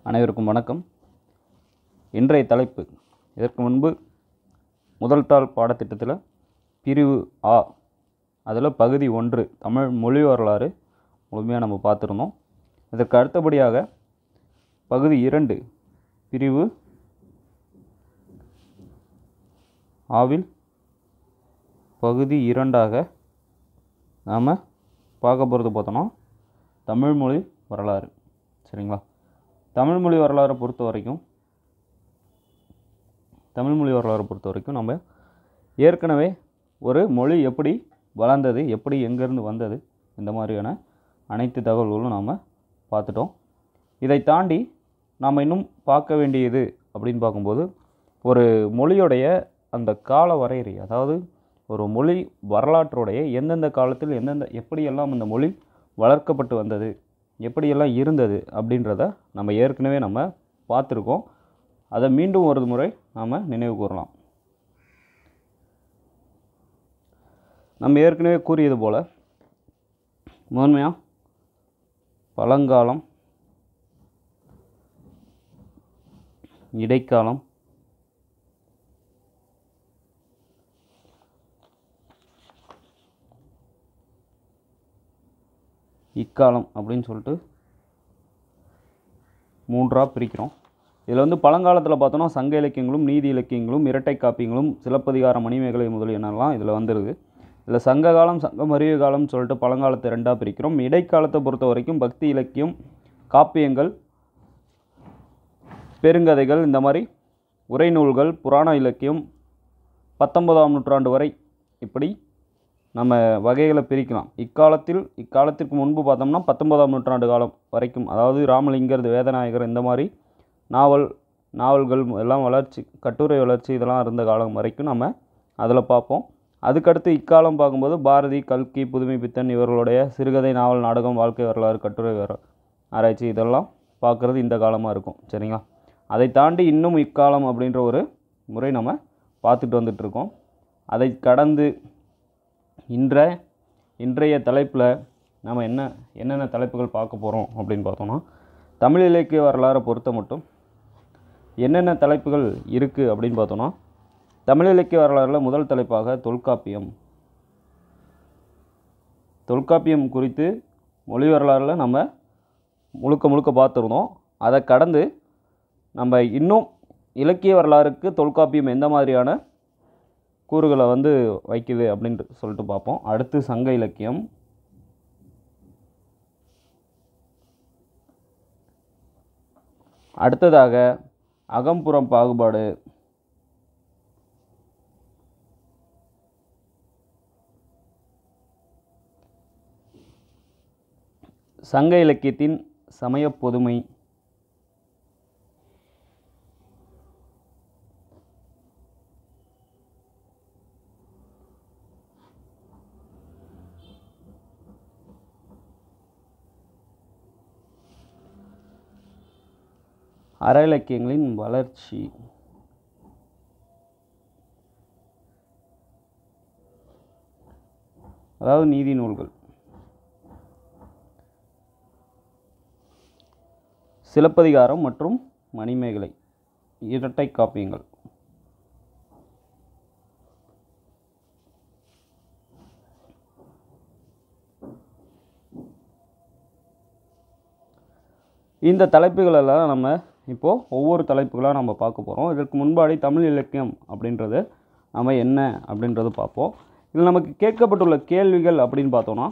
அனைவருக்கும் வணக்கம். இன்றைய தலைப்பு, இதற்கு முன்பு முதல் தாள் பாடத்திட்டத்தில் பிரிவு ஆ அதில் பகுதி 1 தமிழ் மொழி வரலாறு முழுமையாக நம்ம பார்த்துருந்தோம். இதற்கு அடுத்தபடியாக பகுதி 2 பிரிவு ஆவில் பகுதி 2ஆக நாம் பார்க்க போகிறது பார்த்தோன்னா தமிழ் மொழி வரலாறு. சரிங்களா? தமிழ் மொழி வரலாறை பொறுத்த வரைக்கும் நம்ம ஏற்கனவே ஒரு மொழி எப்படி வளர்ந்தது, எப்படி எங்கேருந்து வந்தது, இந்த மாதிரியான அனைத்து தகவல்களும் நாம் பார்த்துட்டோம். இதை தாண்டி நாம் இன்னும் பார்க்க வேண்டியது அப்படின்னு பார்க்கும்போது ஒரு மொழியுடைய அந்த கால வரையறை, அதாவது ஒரு மொழி வரலாற்றுடைய எந்தெந்த காலத்தில் எப்படியெல்லாம் அந்த மொழி வளர்க்கப்பட்டு வந்தது, எப்படியெல்லாம் இருந்தது அப்படின்றத நம்ம ஏற்கனவே பார்த்துருக்கோம். அதை மீண்டும் ஒரு முறை நாம் நினைவு கூறலாம். நம்ம ஏற்கனவே கூறியது போல் முதன்மையாக பழங்காலம், இடைக்காலம், இக்காலம் அப்படின்னு சொல்லிட்டு 3ஆக பிரிக்கிறோம். இதில் பழங்காலத்தில் பார்த்தோன்னா சங்க இலக்கியங்களும் நீதி இலக்கியங்களும் இரட்டை காப்பியங்களும் சிலப்பதிகார மணிமேகலை முதலியனெல்லாம் இதில் வந்துடுது. இதில் சங்க காலம், சங்கம் அறிவு காலம்னு சொல்லிட்டு பழங்காலத்தை 2ஆக பிரிக்கிறோம். இடைக்காலத்தை பொறுத்த வரைக்கும் பக்தி இலக்கியம், காப்பியங்கள், பெருங்கதைகள், இந்த மாதிரி உரைநூல்கள், புராண இலக்கியம் 19ஆம் நூற்றாண்டு வரை இப்படி நம்ம வகைகளை பிரிக்கலாம். இக்காலத்திற்கு முன்பு பார்த்தோம்னா 19ஆம் நூற்றாண்டு காலம் வரைக்கும், அதாவது ராமலிங்கர், வேதநாயகர், இந்த மாதிரி நாவல்கள் எல்லாம் வளர்ச்சி, கட்டுரை வளர்ச்சி இதெல்லாம் இருந்த காலம் வரைக்கும் நம்ம அதில் பார்ப்போம். அதுக்கடுத்து இக்காலம் பார்க்கும்போது பாரதி, கல்கி, புதுமை பித்தன் இவர்களுடைய சிறுகதை, நாவல், நாடகம், வாழ்க்கை வரலாறு, கட்டுரை ஆராய்ச்சி இதெல்லாம் பார்க்குறது இந்த காலமாக இருக்கும். சரிங்களா? அதை தாண்டி இன்னும் இக்காலம் அப்படின்ற ஒரு முறை நம்ம பார்த்துட்டு வந்துட்டுருக்கோம். அதை கடந்து இன்றைய தலைப்பில் நம்ம என்னென்ன தலைப்புகள் பார்க்க போகிறோம் அப்படின்னு பார்த்தோன்னா, தமிழ் இலக்கிய வரலாறை பொறுத்த மட்டும் என்னென்ன தலைப்புகள் இருக்குது அப்படின்னு பார்த்தோன்னா, தமிழ் இலக்கிய வரலாறில் முதல் தலைப்பாக தொல்காப்பியம் குறித்து மொழி வரலாறில் நம்ம முழுக்க பார்த்துருந்தோம். அதை கடந்து நம்ம இன்னும் இலக்கிய வரலாறுக்கு தொல்காப்பியம் எந்த மாதிரியான கூறுகளை வைக்குது அப்படின்ட்டு சொல்லிட்டு பார்ப்போம். அடுத்து சங்க இலக்கியம், அடுத்ததாக அகம்புறம் பாகுபாடு, சங்க இலக்கியத்தின் சமய பொதுமை, அற இலக்கியங்களின் வளர்ச்சி, அதாவது நீதி நூல்கள், சிலப்பதிகாரம் மற்றும் மணிமேகலை இரட்டை காப்பியங்கள், இந்த தலைப்புகளெல்லாம் நம்ம இப்போது ஒவ்வொரு தலைப்புகளாக நம்ம பார்க்க போகிறோம். இதற்கு முன்பாடி தமிழ் இலக்கியம் அப்படின்றது நம்ம என்ன அப்படின்றது பார்ப்போம். இதில் நமக்கு கேட்கப்பட்டுள்ள கேள்விகள் அப்படின்னு பார்த்தோன்னா,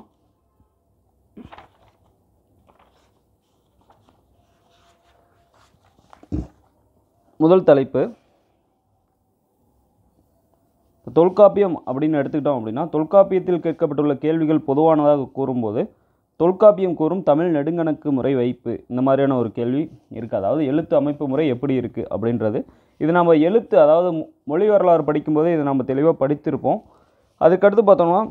முதல் தலைப்பு தொல்காப்பியம் அப்படின்னு எடுத்துக்கிட்டோம் அப்படின்னா, தொல்காப்பியத்தில் கேட்கப்பட்டுள்ள கேள்விகள் பொதுவானதாக கூறும்போது தொல்காப்பியம் கூறும் தமிழ் நெடுங்கணக்கு முறை வைப்பு, இந்த மாதிரியான ஒரு கேள்வி இருக்குது. அதாவது எழுத்து அமைப்பு முறை எப்படி இருக்குது அப்படின்றது. இது நம்ம அதாவது மொழி வரலாறு படிக்கும்போது இதை நம்ம தெளிவாக படித்திருப்போம். அதுக்கடுத்து பார்த்தோம்னா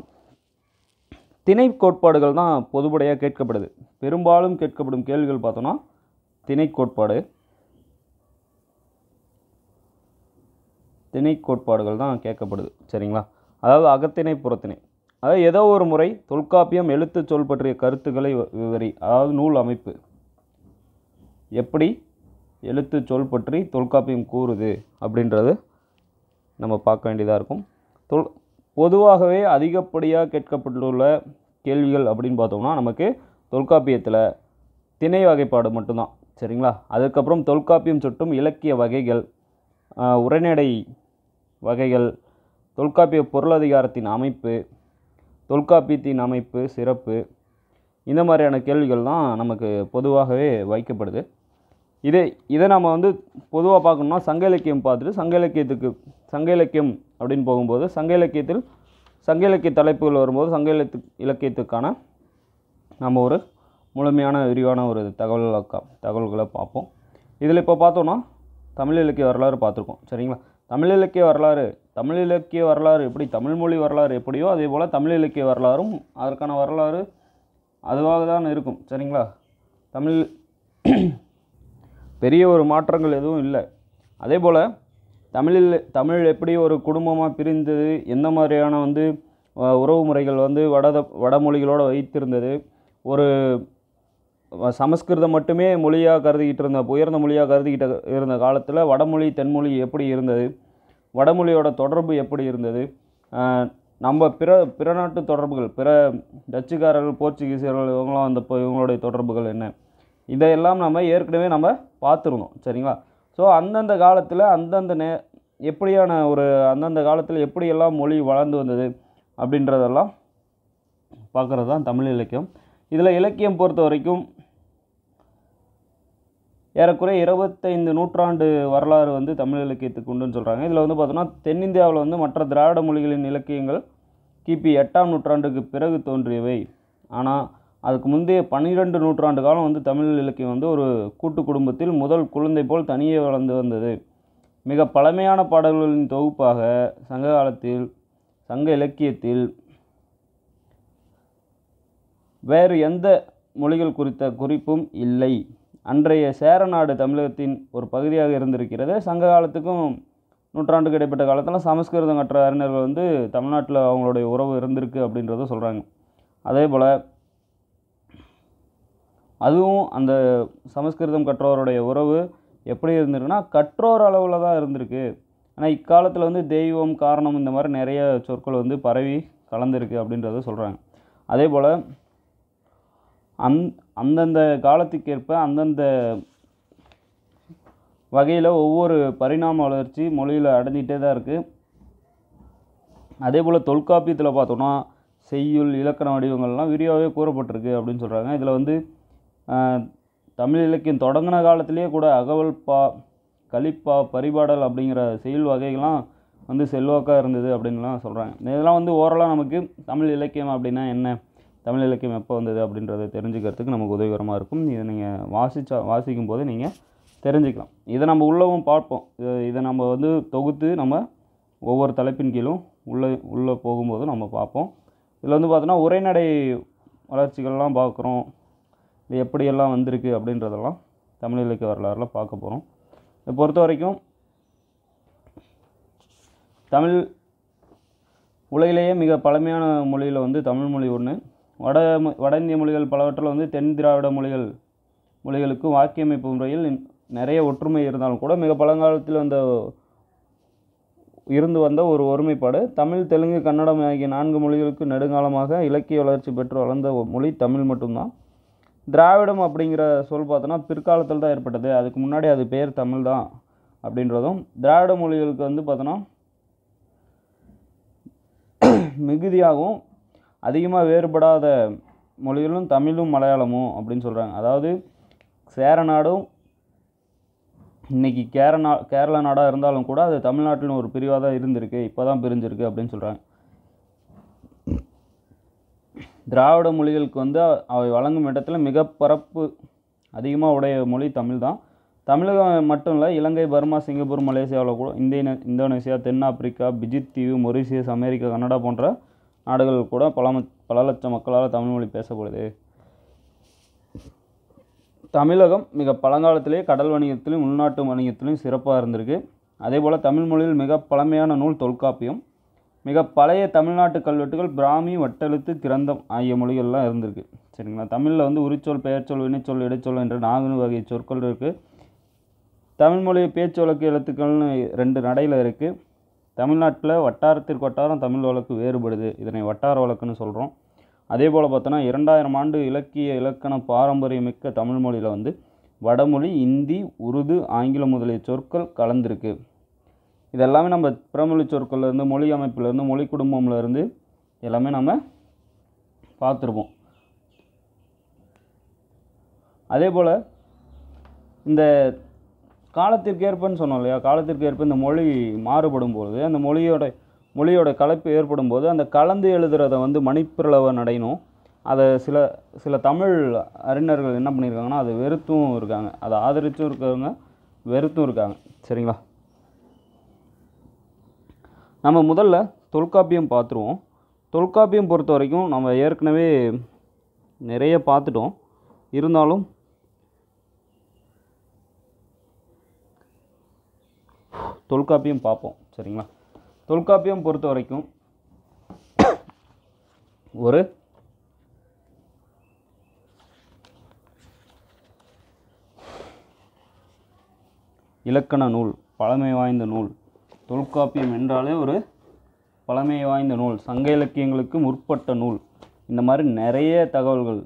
திணை கோட்பாடுகள் தான் பொதுப்படையாக கேட்கப்படுது. பெரும்பாலும் கேட்கப்படும் கேள்விகள் பார்த்தோன்னா திணை கோட்பாடுகள் தான் கேட்கப்படுது. சரிங்களா? அதாவது அகத்திணை, புறத்திணை, அதாவது ஏதோ ஒரு முறை தொல்காப்பியம் எழுத்து சொல் பற்றிய கருத்துக்களை விவரி, அதாவது நூல் அமைப்பு எப்படி எழுத்து சொல் பற்றி தொல்காப்பியம் கூறுது அப்படின்றது நம்ம பார்க்க வேண்டியதாக இருக்கும். பொதுவாகவே அதிகப்படியாக கேட்கப்பட்டுள்ள கேள்விகள் அப்படின்னு பார்த்தோம்னா நமக்கு தொல்காப்பியத்தில் திணை வகைப்பாடு மட்டும்தான். சரிங்களா? அதுக்கப்புறம் தொல்காப்பியம் சுட்டும் இலக்கிய வகைகள், உரைநடை வகைகள், தொல்காப்பிய பொருளதிகாரத்தின் அமைப்பு, தொல்காப்பியத்தின் அமைப்பு சிறப்பு, இந்த மாதிரியான கேள்விகள் தான் நமக்கு பொதுவாகவே வைக்கப்படுது. இதை நம்ம வந்து பொதுவாக பார்க்கணும்னா சங்க இலக்கியம் பார்த்துட்டு சங்க இலக்கியம் அப்படின்னு போகும்போது சங்க இலக்கிய தலைப்புகள் வரும்போது சங்க இலக்கியத்துக்கான நம்ம ஒரு முழுமையான விரிவான ஒரு தகவல்களை பார்ப்போம். இதில் இப்போ பார்த்தோன்னா தமிழ் இலக்கிய வரலாறு பார்த்துருக்கோம். சரிங்களா? தமிழ் இலக்கிய வரலாறு எப்படி தமிழ்மொழி வரலாறு எப்படியோ அதே போல் தமிழ் இலக்கிய வரலாறும் அதற்கான வரலாறு அதுவாக தான் இருக்கும். சரிங்களா? பெரிய ஒரு மாற்றங்கள் எதுவும் இல்லை. அதே போல் தமிழ் எப்படி ஒரு குடும்பமாக பிரிந்தது, எந்த மாதிரியான வந்து உறவு முறைகள் வந்து வடமொழிகளோடு வைத்திருந்தது, ஒரு சமஸ்கிருதம் மட்டுமே மொழியாக கருதிக்கிட்டு இருந்த உயர்ந்த மொழியாக கருதிக்கிட்டு இருந்த காலத்தில் வடமொழி தென்மொழி எப்படி இருந்தது, வடமொழியோட தொடர்பு எப்படி இருந்தது, நம்ம பிற நாட்டு தொடர்புகள், பிற டச்சுக்காரர்கள் போர்ச்சுகீசியர்கள் இவங்களாம் இவங்களுடைய தொடர்புகள் என்ன, இதையெல்லாம் நம்ம ஏற்கனவே பார்த்துருந்தோம். சரிங்களா? ஸோ அந்தந்த காலத்தில் அந்தந்த காலத்தில் எப்படியெல்லாம் மொழி வளர்ந்து வந்தது அப்படின்றதெல்லாம் பார்க்குறது தான் தமிழ் இலக்கியம். இதில் இலக்கியம் பொறுத்த வரைக்கும் ஏறக்குறைய 25 நூற்றாண்டு வரலாறு வந்து தமிழ் இலக்கியத்துக்கு உண்டுன்னு சொல்கிறாங்க. இதில் வந்து பார்த்தோன்னா தென்னிந்தியாவில் வந்து மற்ற திராவிட மொழிகளின் இலக்கியங்கள் கிபி 8ஆம் நூற்றாண்டுக்கு பிறகு தோன்றியவை. ஆனால் அதுக்கு முந்தைய 12 நூற்றாண்டு காலம் வந்து தமிழ் இலக்கியம் வந்து ஒரு கூட்டு குடும்பத்தில் முதல் குழந்தை போல் தனியே வளர்ந்து வந்தது. மிக பழமையான பாடல்களின் தொகுப்பாக சங்க இலக்கியத்தில் வேறு எந்த மொழிகள் குறித்த குறிப்பும் இல்லை. அன்றைய சேரநாடு தமிழகத்தின் ஒரு பகுதியாக இருந்திருக்கிறது. சங்க காலத்துக்கும் நூற்றாண்டுக்கு இடைப்பட்ட காலத்தில் சமஸ்கிருதம் கற்ற அறிஞர்கள் வந்து தமிழ்நாட்டில் அவங்களுடைய உறவு இருந்திருக்கு அப்படின்றத சொல்கிறாங்க. அதே போல் அதுவும் அந்த சமஸ்கிருதம் கற்றோருடைய உறவு எப்படி இருந்திருக்குன்னா கற்றோர் அளவில் தான் இருந்திருக்கு. ஆனால் இக்காலத்தில் வந்து தெய்வம், காரணம் இந்த மாதிரி நிறைய சொற்கள் வந்து பரவி கலந்துருக்கு அப்படின்றத சொல்கிறாங்க. அதே போல் அந்தந்த காலத்துக்கேற்ப அந்தந்த வகையில் ஒவ்வொரு பரிணாம வளர்ச்சி மொழியில் அடைஞ்சிட்டே தான் இருக்குது. அதே போல் தொல்காப்பியத்தில் பார்த்தோன்னா செய்யுள், இலக்கண வடிவங்கள்லாம் விரிவாகவே கூறப்பட்டிருக்கு அப்படின்னு சொல்கிறாங்க. இதில் வந்து தமிழ் இலக்கியம் தொடங்கின காலத்திலேயே கூட அகவல்பா, கலிப்பா, பரிபாடல் அப்படிங்கிற செய்யுள் வகைகள்லாம் வந்து செல்வாக்காக இருந்தது அப்படின்லாம் சொல்கிறாங்க. இதெல்லாம் வந்து ஓரளவு நமக்கு தமிழ் இலக்கியம் அப்படின்னா என்ன, தமிழ் இலக்கியம் எப்போ வந்தது அப்படின்றத தெரிஞ்சுக்கிறதுக்கு நமக்கு உதவிகரமாக இருக்கும். இதை நீங்கள் வாசிக்கும் போது நீங்கள் தெரிஞ்சுக்கலாம். இதை நம்ம உள்ளவும் பார்ப்போம். இதை நம்ம வந்து தொகுத்து நம்ம ஒவ்வொரு தலைப்பின் கீழும் உள்ளே போகும்போது நம்ம பார்ப்போம். இதில் வந்து பார்த்தோன்னா உரைநடை வளர்ச்சிகள்லாம் பார்க்குறோம். இது எப்படியெல்லாம் வந்திருக்கு அப்படின்றதெல்லாம் தமிழ் இலக்கிய வரலாறில் பார்க்க போகிறோம். இதை பொறுத்த வரைக்கும் தமிழ் உலகிலேயே மிக பழமையான மொழியில் வந்து தமிழ் மொழி ஒன்று. வட இந்திய மொழிகள் பலவற்றில் வந்து தென் திராவிட மொழிகளுக்கு வாக்கியமைப்பு முறையில் நிறைய ஒற்றுமை இருந்தாலும் கூட மிக பழங்காலத்தில் இருந்து வந்த ஒரு ஒருமைப்பாடு. தமிழ், தெலுங்கு, கன்னடம் ஆகிய 4 மொழிகளுக்கு நெடுங்காலமாக இலக்கிய வளர்ச்சி பெற்று வளர்ந்த மொழி தமிழ் மட்டும்தான். திராவிடம் அப்படிங்கிற சொல் பார்த்தோன்னா பிற்காலத்தில் தான் ஏற்பட்டது. அதுக்கு முன்னாடி அது பேர் தமிழ் தான் அப்படின்றதும். திராவிட மொழிகளுக்கு வந்து பார்த்தோன்னா மிகுதியாகவும் அதிகமாக வேறுபடாத மொழிகளும் தமிழும் மலையாளமும் அப்படின்னு சொல்கிறாங்க. அதாவது சேரநாடும் இன்றைக்கி கேரள நாடாக இருந்தாலும் கூட அது தமிழ்நாட்டிலும் ஒரு பிரிவாக தான் இருந்திருக்கு, இப்போ தான் பிரிஞ்சிருக்கு அப்படின்னு சொல்கிறாங்க. திராவிட மொழிகளுக்கு வந்து அவை வழங்கும் இடத்துல மிக பரப்பு அதிகமாக உடைய மொழி தமிழ் தான். தமிழகம் மட்டும் இல்லை, இலங்கை, பர்மா, சிங்கப்பூர், மலேசியாவில் கூட இந்தோனேசியா, தென்னாப்பிரிக்கா, பிஜித் தீவு, மொரிசியஸ், அமெரிக்கா, கனடா போன்ற நாடுகள் கூட பல லட்சம் மக்களால் தமிழ்மொழி பேசப்படுது. தமிழகம் மிக பழங்காலத்திலே கடல் வணிகத்திலும் உள்நாட்டு வணிகத்திலும் சிறப்பாக இருந்திருக்கு. அதே போல் தமிழ் மொழியில் மிக பழமையான நூல் தொல்காப்பியம். மிக பழைய தமிழ்நாட்டு கல்வெட்டுகள் பிராமி, வட்டெழுத்து, கிரந்தம் ஆகிய மொழிகள்லாம் இருந்திருக்கு. சரிங்களா? தமிழில் வந்து உரிச்சொல், பெயர்ச்சொல், வினைச்சொல், இடைச்சொல் என்ற 4 வகை சொற்கள் இருக்குது. தமிழ்மொழி பேச்சு வழக்கு எழுத்துக்கள்னு 2 நடையில் இருக்குது. தமிழ்நாட்டில் வட்டாரத்திற்கு வட்டாரம் தமிழ் வழக்கு வேறுபடுது. இதனை வட்டார வழக்குன்னு சொல்கிறோம். அதே போல் பார்த்தோன்னா 2000 ஆண்டு இலக்கிய இலக்கண பாரம்பரியமிக்க தமிழ்மொழியில் வந்து வடமொழி, இந்தி, உருது, ஆங்கிலம் முதலிய சொற்கள் கலந்துருக்கு. இதெல்லாமே நம்ம பிறமொழி சொற்கள்லேருந்து, மொழி அமைப்புலேருந்து, மொழி குடும்பம்லேருந்து எல்லாமே நம்ம பார்த்துருப்போம். அதே போல் இந்த காலத்திற்கு ஏற்பன்னு சொன்னோம் இல்லையா, காலத்திற்கு ஏற்ப இந்த மொழி மாறுபடும் போது, அந்த மொழியோட கலப்பு ஏற்படும் போது அந்த கலந்து எழுதுறதை வந்து மணிப்பிரளவ நடைனும், அதை சில தமிழ் அறிஞர்கள் என்ன பண்ணியிருக்காங்கன்னா அதை வெறுத்தும் இருக்காங்க, அதை ஆதரித்தும் இருக்காங்க, வெறுத்தும் இருக்காங்க. சரிங்களா? நம்ம முதல்ல தொல்காப்பியம் பார்த்துருவோம். தொல்காப்பியம் பொறுத்த வரைக்கும் நம்ம ஏற்கனவே நிறைய பார்த்துட்டோம். இருந்தாலும் தொல்காப்பியம் பார்ப்போம். சரிங்களா? தொல்காப்பியம் பொறுத்த வரைக்கும் ஒரு இலக்கண நூல், பழமை வாய்ந்த நூல். தொல்காப்பியம் என்றாலே ஒரு பழமை வாய்ந்த நூல், சங்க இலக்கியங்களுக்கு முற்பட்ட நூல். இந்த மாதிரி நிறைய தகவல்கள்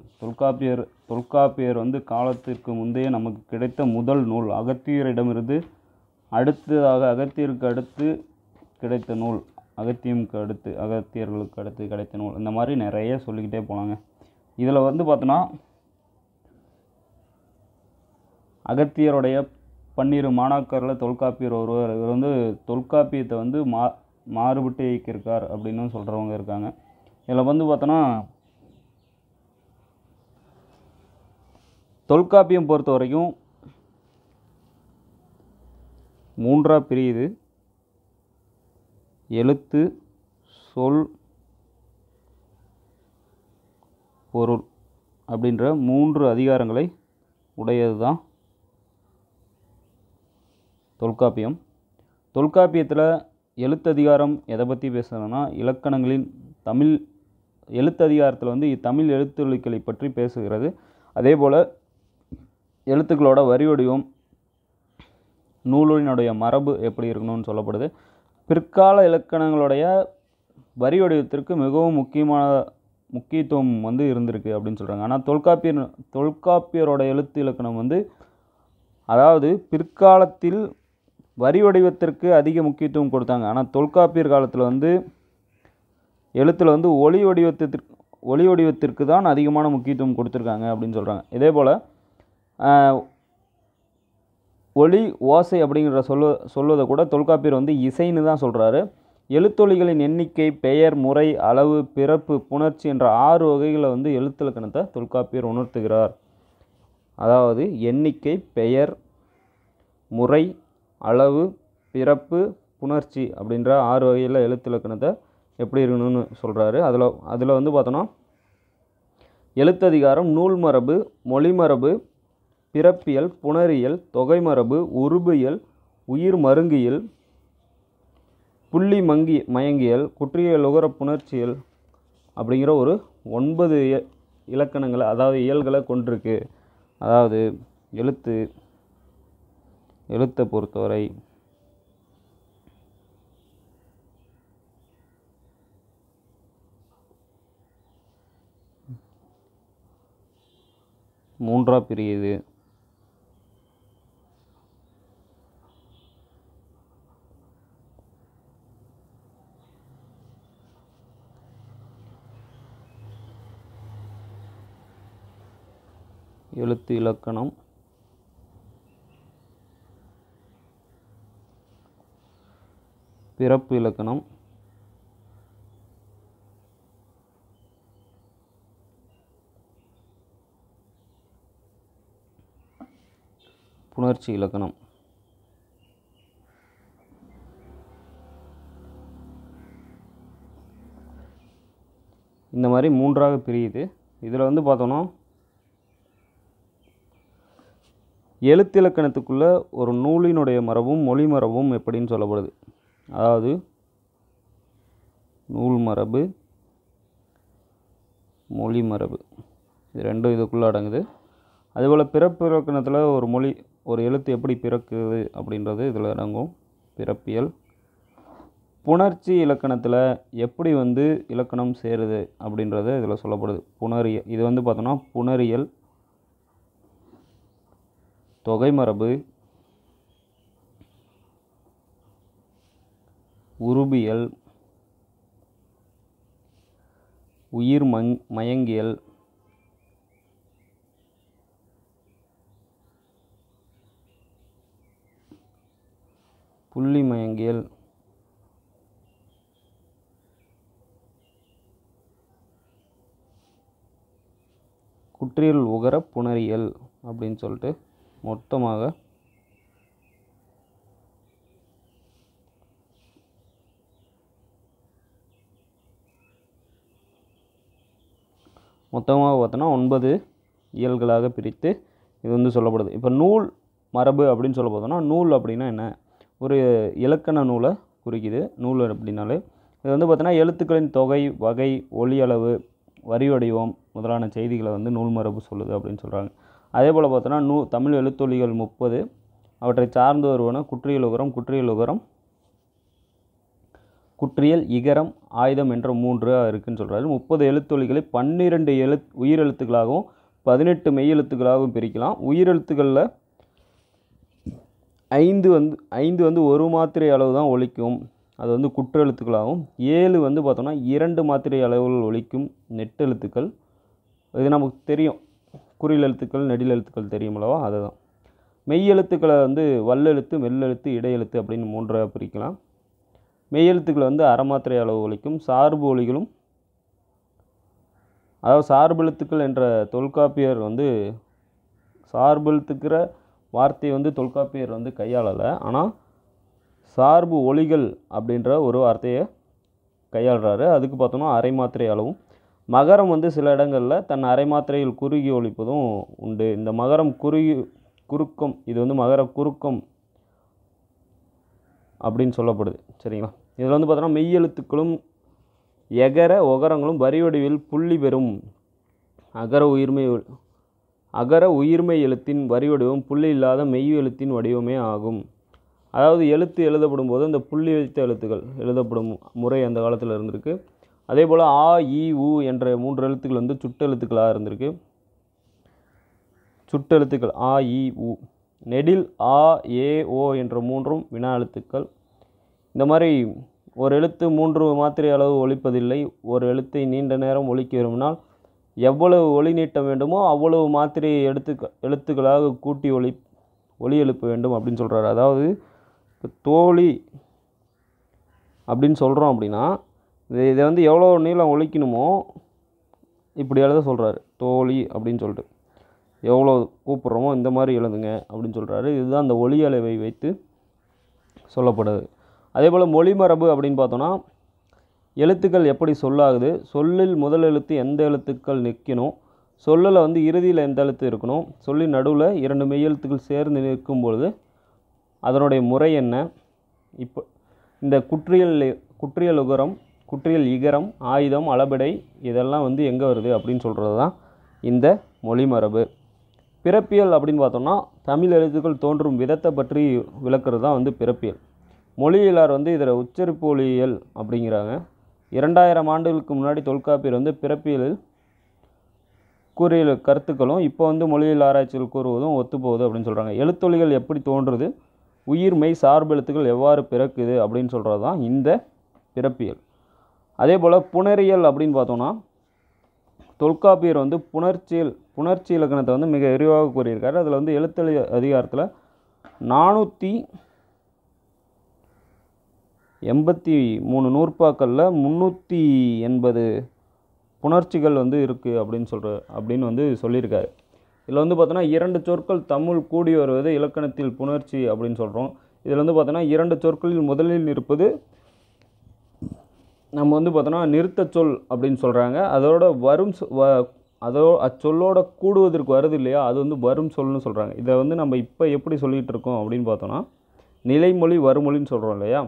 தொல்காப்பியர் வந்து காலத்திற்கு முந்தைய நமக்கு கிடைத்த முதல் நூல். அகத்தியரிடமிருந்து அடுத்ததாக அகத்தியருக்கு அடுத்து கிடைத்த நூல், அகத்தியர்களுக்கு அடுத்து கிடைத்த நூல். இந்த மாதிரி நிறைய சொல்லிக்கிட்டே போனாங்க. இதில் வந்து பார்த்தோன்னா அகத்தியருடைய 12 மாணாக்கரில் தொல்காப்பியர் ஒருவர். இவர் வந்து தொல்காப்பியத்தை வந்து மாறுபட்டு இயக்கியிருக்கார் அப்படின்னு சொல்கிறவங்க இருக்காங்க. இதில் வந்து பார்த்தோன்னா தொல்காப்பியம் பொறுத்த வரைக்கும் 3ஆக பிரியுது. எழுத்து, சொல், பொருள் அப்படின்ற 3 அதிகாரங்களை உடையது தான் தொல்காப்பியம். தொல்காப்பியத்தில் எழுத்ததிகாரம் எதை பற்றி பேசுகிறதுனா இலக்கணங்களின் தமிழ் எழுத்ததிகாரத்தில் வந்து தமிழ் எழுத்துக்களை பற்றி பேசுகிறது. அதே போல் எழுத்துக்களோட வரி வடிவம், நூலினுடைய மரபு எப்படி இருக்கணும்னு சொல்லப்படுது. பிற்கால இலக்கணங்களுடைய வரி வடிவத்திற்கு மிகவும் முக்கியத்துவம் வந்து இருந்திருக்கு அப்படின்னு சொல்கிறாங்க. ஆனால் தொல்காப்பியரோட எழுத்து இலக்கணம் வந்து, அதாவது பிற்காலத்தில் வரி வடிவத்திற்கு அதிக முக்கியத்துவம் கொடுத்தாங்க. ஆனால் தொல்காப்பியர் காலத்தில் வந்து எழுத்தில் வந்து ஒளி வடிவத்திற்கு தான் அதிகமான முக்கியத்துவம் கொடுத்துருக்காங்க அப்படின்னு சொல்கிறாங்க. இதே போல் ஒளி, ஓசை அப்படிங்கிற சொல்வதை கூட தொல்காப்பியர் வந்து இசைன்னு தான் சொல்கிறாரு. எழுத்தொலிகளின் எண்ணிக்கை, பெயர், முறை, அளவு, பிறப்பு, புணர்ச்சி என்ற 6 வகைகளை வந்து எழுத்திலக்கணத்தை தொல்காப்பியர் உணர்த்துகிறார். அதாவது எண்ணிக்கை, பெயர், முறை, அளவு, பிறப்பு, புணர்ச்சி அப்படின்ற 6 வகையில் எழுத்திலக்கணத்தை எப்படி இருக்கணும்னு சொல்கிறாரு. அதில் வந்து பார்த்தோன்னா எழுத்ததிகாரம், நூல் மரபு, மொழிமரபு, பிறப்பியல், புணரியல், தொகைமரபு, உருபியல், உயிர் மருங்கியல், புள்ளி மயங்கியல், குற்றியல், உகர புணர்ச்சியல் அப்படிங்கிற ஒரு 9 இலக்கணங்களை, அதாவது இயல்களை கொண்டிருக்கு. அதாவது எழுத்தை பொறுத்தவரை மூன்றாக பிரியுது. எழுத்து இலக்கணம், பிறப்பு இலக்கணம், புணர்ச்சி இலக்கணம். இந்த மாதிரி 3ஆக பிரியுது. இதில் வந்து பார்த்தோன்னா எழுத்திலக்கணத்துக்குள்ள ஒரு நூலினுடைய மரபும் மொழி மரபும் எப்படின்னு சொல்லப்படுது. அதாவது நூல் மரபு, மொழி மரபு, இது ரெண்டும் இதுக்குள்ளே அடங்குது. அதேபோல் பிறப்பு இலக்கணத்தில் ஒரு எழுத்து எப்படி பிறக்குது அப்படின்றது இதில் அடங்கும். பிறப்பியல். புணர்ச்சி இலக்கணத்தில் எப்படி வந்து இலக்கணம் சேருது அப்படின்றது இதில் சொல்லப்படுது. புணரியல். இது வந்து பார்த்தோன்னா புணரியல், தொகைமரபு, உருபியல், உயிர் மயங்கியல், புள்ளி மயங்கியல், குற்றியல் உகர புணரியல் அப்படின்னு சொல்லிட்டு மொத்தமாக பார்த்தோன்னா 9 இயல்களாக பிரித்து இது வந்து சொல்லப்படுது. இப்போ நூல் மரபு அப்படின்னு சொல்ல போதோன்னா, நூல் அப்படின்னா என்ன? ஒரு இலக்கண நூலை குறிக்குது. நூல் அப்படின்னாலே இது வந்து பார்த்தோன்னா எழுத்துக்களின் தொகை, வகை, ஒலி அளவு, வரி வடிவம் முதலான செய்திகளை வந்து நூல் மரபு சொல்லுது அப்படின்னு சொல்கிறாங்க. அதே போல் பார்த்தோன்னா தமிழ் எழுத்தொலிகள் 30, அவற்றை சார்ந்து வருவன குற்றியல் உகரம், குற்றியல் உகரம், குற்றியல், இகரம், ஆயுதம் என்ற 3 இருக்குதுன்னு சொல்கிறாரு. 30 எழுத்தொலிகளை 12 உயிரெழுத்துக்களாகவும் 18 மெய்யெழுத்துக்களாகவும் பிரிக்கலாம். உயிரெழுத்துக்களில் 5 வந்து ஒரு மாத்திரை அளவு தான் ஒலிக்கும், அது வந்து குற்றெழுத்துக்களாகவும். 7 வந்து பார்த்தோம்னா 2 மாத்திரை அளவுகள் ஒலிக்கும் நெட்டெழுத்துக்கள். இது நமக்கு தெரியும், குறில் எழுத்துக்கள், நெடில் எழுத்துக்கள் தெரியுமளவா, அதுதான். மெய்யெழுத்துக்களை வந்து வல்லெழுத்து, மெல்லெழுத்து, இடையெழுத்து அப்படின்னு 3 பிரிக்கலாம். மெய்யெழுத்துக்களை வந்து அரை மாத்திரை அளவு ஒலிக்கும். சார்பு ஒலிகளும், அதாவது சார்பெழுத்துக்கள் என்ற தொல்காப்பியர் வந்து சார்பெழுத்துக்கிற வார்த்தையை வந்து தொல்காப்பியர் வந்து கையாளலை, ஆனால் சார்பு ஒலிகள் அப்படின்ற ஒரு வார்த்தையை கையாளுறாரு. அதுக்கு பார்த்தோன்னா அரை மாத்திரை அளவும். மகரம் வந்து சில இடங்களில் தன் அரை மாத்திரையில் குறுகி ஒலிப்பதும் உண்டு. இந்த மகரம் குறுக்கம், இது வந்து மகர குறுக்கம் அப்படின்னு சொல்லப்படுது. சரிங்களா? இதில் வந்து பார்த்தோன்னா மெய்யெழுத்துக்களும் எகர ஒகரங்களும் வரி வடிவில் புள்ளி பெறும் அகர உயிர்மை எழுத்தின் வரி வடிவம் புள்ளி இல்லாத மெய் எழுத்தின் வடிவமே ஆகும். அதாவது எழுத்து எழுதப்படும் போது இந்த புள்ளி வைத்த எழுத்துக்கள் எழுதப்படும் முறை அந்த காலத்தில் இருந்திருக்கு. அதே போல் ஆ, இ, உ என்ற 3 எழுத்துக்கள் வந்து சுட்டெழுத்துக்களாக இருந்திருக்கு. சுட்டெழுத்துக்கள் ஆ, இ, உ. நெடில் ஆ, ஏ, ஓ என்ற 3ம் வினா எழுத்துக்கள். இந்த மாதிரி ஒரு எழுத்து 3 மாத்திரை அளவு ஒலிப்பதில்லை. ஒரு எழுத்தை நீண்ட நேரம் ஒலிக்க விரும்பினால் எவ்வளவு ஒலி நீட்ட வேண்டுமோ அவ்வளவு மாத்திரையை எழுத்துக்களாக கூட்டி ஒலி எழுப்ப வேண்டும் அப்படின்னு சொல்கிறாரு. அதாவது இப்போ தோழி அப்படின்னு சொல்கிறோம் அப்படின்னா இதை வந்து எவ்வளோ நீளம் ஒலிக்கணுமோ இப்படி எழுத சொல்கிறாரு. தோழி அப்படின்னு சொல்லிட்டு எவ்வளோ கூப்பிட்றோமோ இந்த மாதிரி எழுதுங்க அப்படின்னு சொல்கிறாரு. இதுதான் அந்த ஒலி அளவை வைத்து சொல்லப்படுது. அதே போல் மொழி மரபு அப்படின்னு பார்த்தோன்னா எழுத்துக்கள் எப்படி சொல்லாகுது, சொல்லில் முதல் எழுத்து எந்த எழுத்துக்கள் நிற்கணும், சொல்லில் வந்து இறுதியில் எந்த எழுத்து இருக்கணும், சொல்லின் நடுவில் 2 மெய்யெழுத்துக்கள் சேர்ந்து நிற்கும் பொழுது அதனுடைய முறை என்ன, இப்போ இந்த குற்றியல் உகரம், குற்றியல் இகரம், ஆயுதம், அளபெடை இதெல்லாம் வந்து எங்கே வருது அப்படின்னு சொல்கிறது தான் இந்த மொழி மரபு. பிறப்பியல் அப்படின்னு பார்த்தோம்னா தமிழ் எழுத்துக்கள் தோன்றும் விதத்தை பற்றி விளக்குறது தான் வந்து பிறப்பியல். மொழியியலார் வந்து இதில் உச்சரிப்பு ஒலியியல் அப்படிங்கிறாங்க. 2000 ஆண்டுகளுக்கு முன்னாடி தொல்காப்பியர் வந்து பிறப்பியலில் கூறிய கருத்துக்களும் இப்போ வந்து மொழியியல் ஆராய்ச்சிகள் கூறுவதும் ஒத்துப்போகுது அப்படின்னு சொல்கிறாங்க. எழுத்தொலிகள் எப்படி தோன்றுது, உயிர்மெய் சார்பு எழுத்துக்கள் எவ்வாறு பிறக்குது அப்படின்னு சொல்கிறது தான் இந்த பிறப்பியல். அதே போல் புணரியல் அப்படின்னு பார்த்தோன்னா தொல்காப்பியர் வந்து புணர்ச்சி இலக்கணத்தை வந்து மிக விரிவாக கூறியிருக்காரு. அதில் வந்து எழுத்தொலி அதிகாரத்தில் 483 நூற்பாக்களில் 380 புணர்ச்சிகள் வந்து இருக்குது அப்படின்னு வந்து சொல்லியிருக்காரு. இதில் வந்து பார்த்தோன்னா 2 சொற்கள் தமிழ் கூடி வருவது இலக்கணத்தில் புணர்ச்சி அப்படின்னு சொல்கிறோம். இதில் வந்து பார்த்தோன்னா 2 சொற்களில் முதலில் இருப்பது நம்ம வந்து பார்த்தோன்னா நிறுத்த சொல் அப்படின்னு சொல்கிறாங்க. அதோட அச்சொல்லோட கூடுவதற்கு வருது இல்லையா, அது வந்து வரும் சொல்னு சொல்கிறாங்க. இதை வந்து நம்ம இப்போ எப்படி சொல்லிகிட்டு இருக்கோம் அப்படின்னு பார்த்தோன்னா நிலைமொழி வருமொழின்னு சொல்கிறோம் இல்லையா.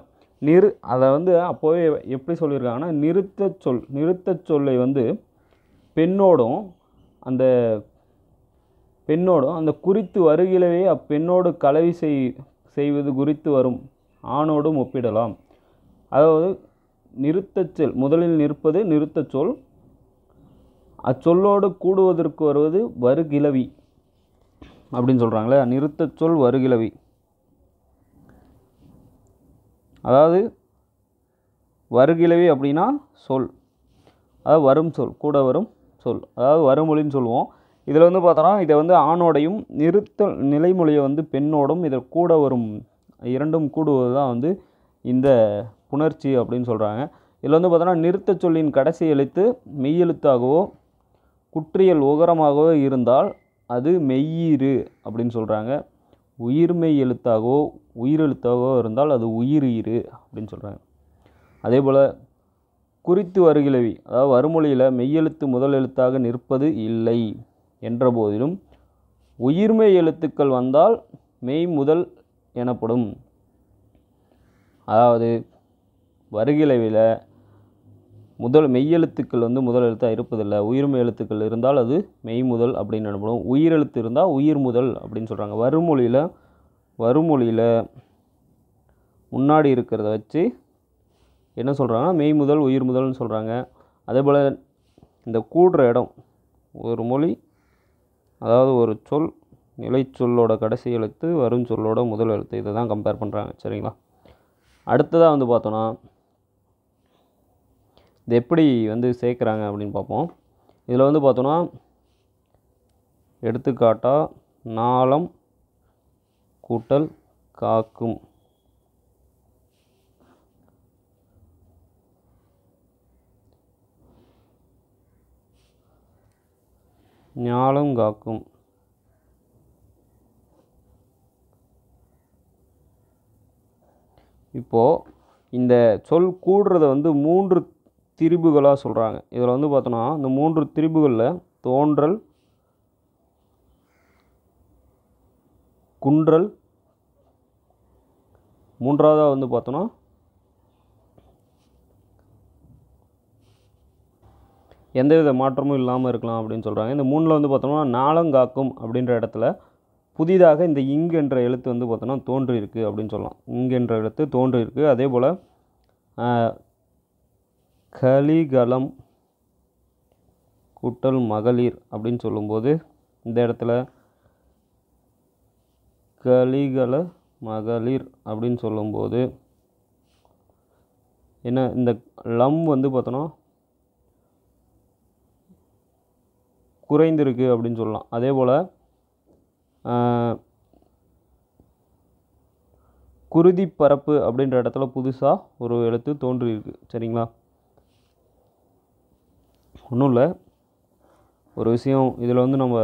அதை வந்து அப்போவே எப்படி சொல்லியிருக்காங்கன்னா நிறுத்த சொல்லை வந்து பெண்ணோடும் அந்த பெண்ணோடும் அந்த குறித்து வருகிலவே அப்பெண்ணோடு கலவி செய்வது குறித்து வரும் ஆணோடும் ஒப்பிடலாம். அதாவது நிறுத்தச்சொல், முதலில் நிற்பது நிறுத்தச்சொல், அச்சொல்லோடு கூடுவதற்கு வருவது வருகிலவி அப்படின்னு சொல்கிறாங்களே. நிறுத்தச்சொல் வருகிலவி, அதாவது வருகிலவி அப்படின்னா சொல், அதாவது வரும் சொல், கூட வரும் சொல், அதாவது வருமொழின்னு சொல்லுவோம். இதில் வந்து பார்த்தோன்னா இதை வந்து ஆணோடையும் நிறுத்தல் நிலைமொழியை வந்து பெண்ணோடும் இதில் கூட வரும் இரண்டும் கூடுவது தான் வந்து இந்த புணர்ச்சி அப்படின்னு சொல்கிறாங்க. இதில் வந்து பார்த்தோன்னா நிறுத்த சொல்லின் கடைசி எழுத்து மெய்யெழுத்தாகவோ குற்றியல் உகரமாகவோ இருந்தால் அது மெய்யீறு அப்படின்னு சொல்கிறாங்க. உயிர்மெய் எழுத்தாகவோ உயிரெழுத்தாகவோ இருந்தால் அது உயிரீறு அப்படின்னு சொல்கிறாங்க. அதே போல் குறித்து வருகிலவி, அதாவது வருமொழியில் மெய்யெழுத்து முதல் எழுத்தாக நிற்பது இல்லை என்ற போதிலும் உயிர்மெய் எழுத்துக்கள் வந்தால் மெய் முதல் எனப்படும். அதாவது வருகிலவியில் மெய்யெழுத்துக்கள் வந்து முதல் எழுத்தாக இருப்பதில்லை, உயிர்மெய் எழுத்துக்கள் இருந்தால் அது மெய் முதல் அப்படின்னு எனப்படும். உயிரெழுத்து இருந்தால் உயிர் முதல் அப்படின்னு சொல்கிறாங்க. வருமொழியில் முன்னாடி இருக்கிறத வச்சு என்ன சொல்கிறாங்கன்னா மெய் முதல் உயிர் முதல்னு சொல்கிறாங்க. அதே போல் இந்த கூடுற இடம், ஒரு மொழி அதாவது ஒரு சொல் நிலை சொல்லோட கடைசி எழுத்து வரும் சொல்லோட முதல் எழுத்து, இதை தான் கம்பேர் பண்ணுறாங்க. சரிங்களா. அடுத்ததாக வந்து பார்த்தோன்னா இது எப்படி வந்து சேர்க்குறாங்க அப்படின்னு பார்ப்போம். இதில் வந்து பார்த்தோன்னா எடுத்துக்காட்டாக நாளம் கூட்டல் காக்கும், ஞாலம் காக்கும், இப்போது இந்த சொல் கூடுறத வந்து 3 திரிபுகளாக சொல்கிறாங்க. இதில் வந்து பார்த்தோன்னா இந்த 3 திரிபுகளில் தோன்றல், குன்றல், மூன்றாவதாக வந்து பார்த்தோன்னா எந்தவித மாற்றமும் இல்லாமல் இருக்கலாம் அப்படின்னு சொல்கிறாங்க. இந்த 3ல் வந்து பார்த்தோம்னா நாளங்காக்கும் அப்படின்ற இடத்துல புதிதாக இந்த இங்கு என்ற எழுத்து வந்து பார்த்தோன்னா தோன்றியிருக்கு அப்படின்னு சொல்லலாம். இங்கு என்ற எழுத்து தோன்றியிருக்கு. அதே போல் கலிகலம் கூட்டல் மகளிர் அப்படின்னு சொல்லும்போது இந்த இடத்துல கலிகல மகளிர் அப்படின்னு சொல்லும்போது என்ன, இந்த லம் வந்து பார்த்தோன்னா குறைந்திருக்கு அப்படின்னு சொல்லலாம். அதே போல் குருதி பரப்பு அப்படின்ற இடத்துல புதுசாக ஒரு எழுத்து தோன்றியிருக்கு. சரிங்களா. ஒன்றும் இல்லை, ஒரு விஷயம் இதில் வந்து நம்ம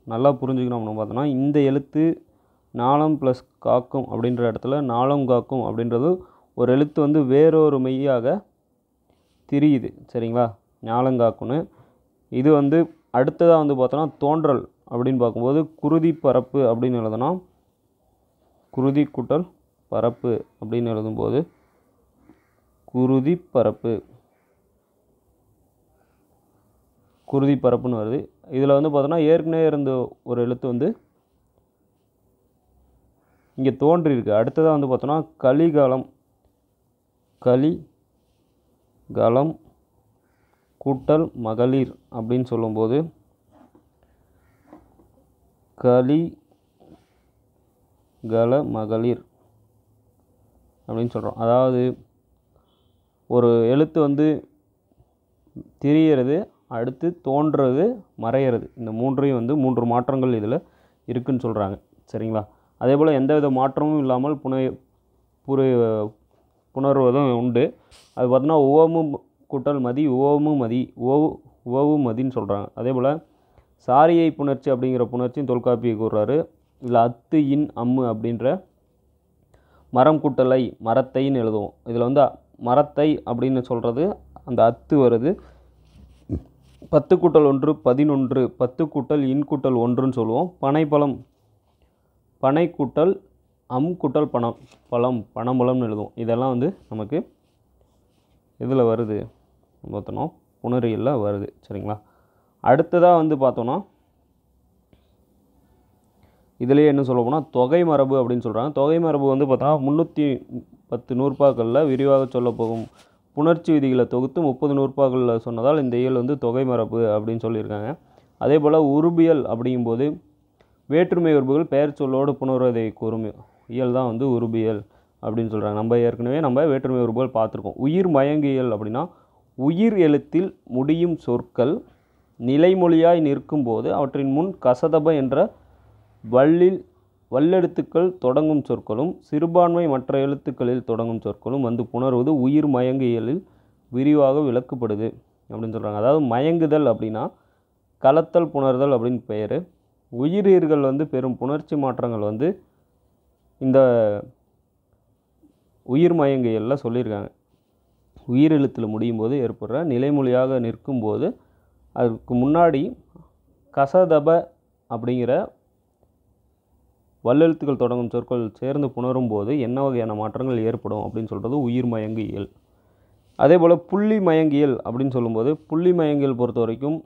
நல்லா புரிஞ்சுக்கணும் அப்படின்னு பார்த்தோன்னா இந்த எழுத்து நாளம் ப்ளஸ் காக்கும் அப்படின்ற இடத்துல நாளம் காக்கும் அப்படின்றது ஒரு எழுத்து வந்து வேறொரு மெய்யாக திரியுது. சரிங்களா. ஞாலங்காக்குன்னு இது வந்து அடுத்ததாக வந்து பார்த்தோன்னா தோன்றல் அப்படின்னு பார்க்கும்போது குருதி பரப்பு அப்படின்னு எழுதுனா குருதி கூட்டல் பரப்பு அப்படின்னு எழுதும்போது குருதி பரப்பு குருதி பரப்புன்னு வருது. இதில் வந்து பார்த்தோன்னா ஏற்கனவே இருந்த ஒரு எழுத்து வந்து இங்கே தோன்றியிருக்கு. அடுத்ததாக வந்து பார்த்தோன்னா கலிகாலம் கூட்டல் மகளிர் அப்படின்னு சொல்லும்போது கலிகல மகளிர் அப்படின்னு சொல்கிறோம். அதாவது ஒரு எழுத்து வந்து திரியிறது, அடுத்து தோன்றுறது, மறையிறது, இந்த மூன்றையும் வந்து 3 மாற்றங்கள் இதில் இருக்குதுன்னு சொல்கிறாங்க. சரிங்களா. அதே போல் எந்தவித மாற்றமும் இல்லாமல் புணர்வதும் உண்டு. அது பார்த்தோன்னா உவமு கூட்டல் மதி உவமு மதி உவவு மதின்னு சொல்கிறாங்க. அதே போல் சாரியை புணர்ச்சி அப்படிங்கிற புணர்ச்சியும் தொல்காப்பியை கூறுறாரு. இதில் அத்து இன் அம்மு அப்படின்ற மரம் கூட்டலை மரத்தைன்னு எழுதுவோம். இதில் வந்து மரத்தை அப்படின்னு சொல்கிறது அந்த அத்து வருது. 10 கூட்டல் 1 11, 10 கூட்டல் இன் கூட்டல் 1ன்னு சொல்லுவோம். பனை கூட்டல் அம் கூட்டல் பனம்பழம்னு எழுதுவோம். இதெல்லாம் வந்து நமக்கு இதில் வருது பார்த்தோன்னா புணரியலில் வருது. சரிங்களா. அடுத்ததாக வந்து பார்த்தோன்னா இதிலேயே என்ன சொல்ல போனால் தொகை மரபு அப்படின்னு சொல்கிறாங்க. தொகை மரபு வந்து பார்த்தா 310 நூற்பாக்களில் விரிவாக சொல்லப்போகும் புணர்ச்சி விதிகளை தொகுத்து 30 நூற்பாக்களில் சொன்னதால் இந்த இயல் வந்து தொகை மரபு அப்படின்னு சொல்லியிருக்காங்க. அதே போல் உருபியல் அப்படிங்கும்போது வேற்றுமை உறுப்புகள் பெயர் சொல்லோடு புணர்வதை கூறும் இயல் தான் வந்து உருபியல் அப்படின்னு சொல்கிறாங்க. நம்ம ஏற்கனவே வேற்றுமை உறுப்புகள் பார்த்துருக்கோம். உயிர் மயங்கியல் அப்படின்னா உயிர் எழுத்தில் முடியும் சொற்கள் நிலைமொழியாய் நிற்கும்போது அவற்றின் முன் கசதப என்ற வல்லெழுத்துக்கள் தொடங்கும் சொற்களும் சிறுபான்மை மற்ற எழுத்துக்களில் தொடங்கும் சொற்களும் வந்து புணர்வது உயிர் மயங்கியலில் விரிவாக விளக்கப்படுது அப்படின்னு சொல்கிறாங்க. அதாவது மயங்குதல் அப்படின்னா கலத்தல் புணர்தல் அப்படின்னு பெயர். உயிரீர்கள் வந்து பெரும் புணர்ச்சி மாற்றங்கள் வந்து இந்த உயிர் மயங்கியலில் சொல்லியிருக்காங்க. உயிர் எழுத்தில் முடியும் போது ஏற்படுற நிலைமொழியாக நிற்கும்போது அதுக்கு முன்னாடி கசதப அப்படிங்கிற வல்லெழுத்துக்கள் தொடங்கும் சொற்கள் சேர்ந்து புணரும் போது என்ன வகையான மாற்றங்கள் ஏற்படும் அப்படின்னு சொல்கிறது உயிர் மயங்கியல். அதே போல் புள்ளி மயங்கியல் அப்படின்னு சொல்லும்போது புள்ளி மயங்கியல் பொறுத்த வரைக்கும்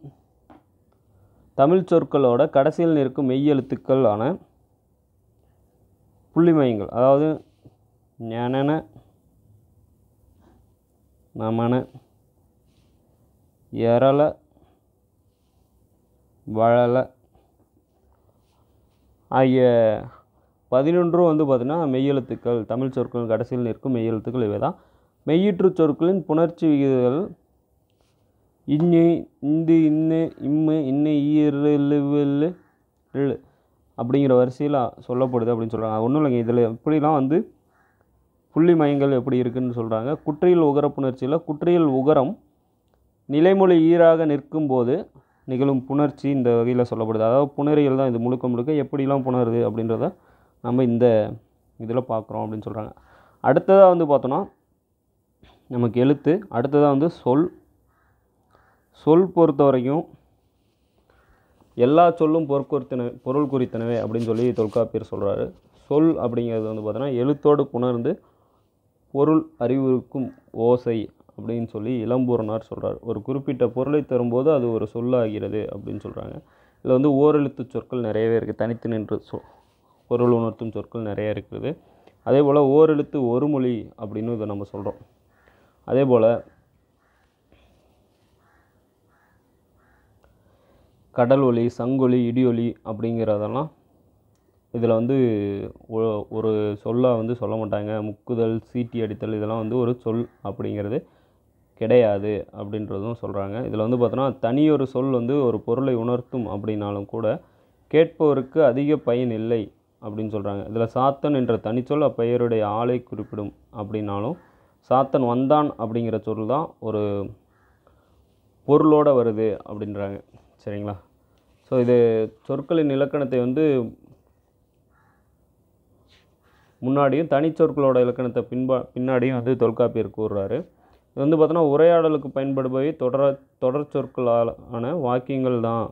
தமிழ் சொற்களோட கடைசியில் நிற்கும் மெய்யெழுத்துக்கள் ஆன புள்ளி மயங்கள், அதாவது ஞான நமன எரள வழல ஆகிய 11 வந்து பார்த்திங்கன்னா மெய்யெழுத்துக்கள். தமிழ் சொற்கள் கடைசியில் நிற்கும் மெய்யெழுத்துக்கள் இவை தான். மெய்யீற்று சொற்களின் புணர்ச்சி விகிதங்கள் இன்னு இந்து இன்னு இம்மு இன்னு ஈரு அப்படிங்கிற வரிசையில் சொல்லப்படுது அப்படின்னு சொல்கிறாங்க. ஒன்றும் இல்லைங்க, இதில் எப்படிலாம் வந்து புள்ளி மயங்கள் எப்படி இருக்குதுன்னு சொல்கிறாங்க. குற்றியல் உகர புணர்ச்சியில் குற்றியல் உகரம் நிலைமொழி ஈராக நிற்கும்போது நிகழும் புணர்ச்சி இந்த வகையில் சொல்லப்படுது. அதாவது புணரியல் தான் இது முழுக்க எப்படிலாம் புணருது அப்படின்றத நம்ம இந்த இதில் பார்க்குறோம் அப்படின்னு சொல்கிறாங்க. அடுத்ததாக வந்து பார்த்தோன்னா நமக்கு எழுத்து. அடுத்ததாக வந்து சொல் பொறுத்த வரைக்கும் எல்லா சொல்லும் பொருள் குறித்தனவே அப்படின்னு சொல்லி தொல்காப்பியர் சொல்கிறாரு. சொல் அப்படிங்கிறது வந்து பார்த்தோன்னா எழுத்தோடு புணர்ந்து பொருள் அறிவுறுக்கும் ஓசை அப்படின்னு சொல்லி இளம்பூரணார் சொல்கிறார். ஒரு குறிப்பிட்ட பொருளை தரும்போது அது ஒரு சொல்லாகிறது அப்படின்னு சொல்கிறாங்க. இதில் வந்து ஓரெழுத்து சொற்கள் நிறையவே இருக்குது. தனித்து நின்று பொருள் உணர்த்தும் சொற்கள் நிறைய இருக்குது. அதே போல் ஓரெழுத்து ஒரு மொழி அப்படின்னு இதை நம்ம சொல்கிறோம். அதே போல் கடல் ஒலி, சங்கொலி, இடியொலி அப்படிங்கிறதெல்லாம் இதில் வந்து ஒரு சொல்லாக வந்து சொல்ல மாட்டாங்க. முக்குதல், சீட்டி அடித்தல் இதெல்லாம் வந்து ஒரு சொல் அப்படிங்கிறது கிடையாது அப்படின்றதும் சொல்கிறாங்க. இதில் வந்து பார்த்தோன்னா தனியொரு சொல் வந்து ஒரு பொருளை உணர்த்தும் அப்படின்னாலும் கூட கேட்பவருக்கு அதிக பயன் இல்லை அப்படின்னு சொல்கிறாங்க. இதில் சாத்தன் என்ற தனிச்சொல் அப்பெயருடைய ஆளை குறிப்பிடும் அப்படின்னாலும் சாத்தன் வந்தான் அப்படிங்கிற சொல் தான் ஒரு பொருளோடு வருது அப்படின்றாங்க. சரிங்களா? ஸோ இது சொற்களின் இலக்கணத்தை வந்து முன்னாடியும் தனிச்சொற்களோட இலக்கணத்தை பின்னாடியும் வந்து தொல்காப்பியர் கூறுறாரு. இது வந்து பார்த்தோன்னா உரையாடலுக்கு பயன்படுபவை தொடர் சொற்களான வாக்கியங்கள் தான்,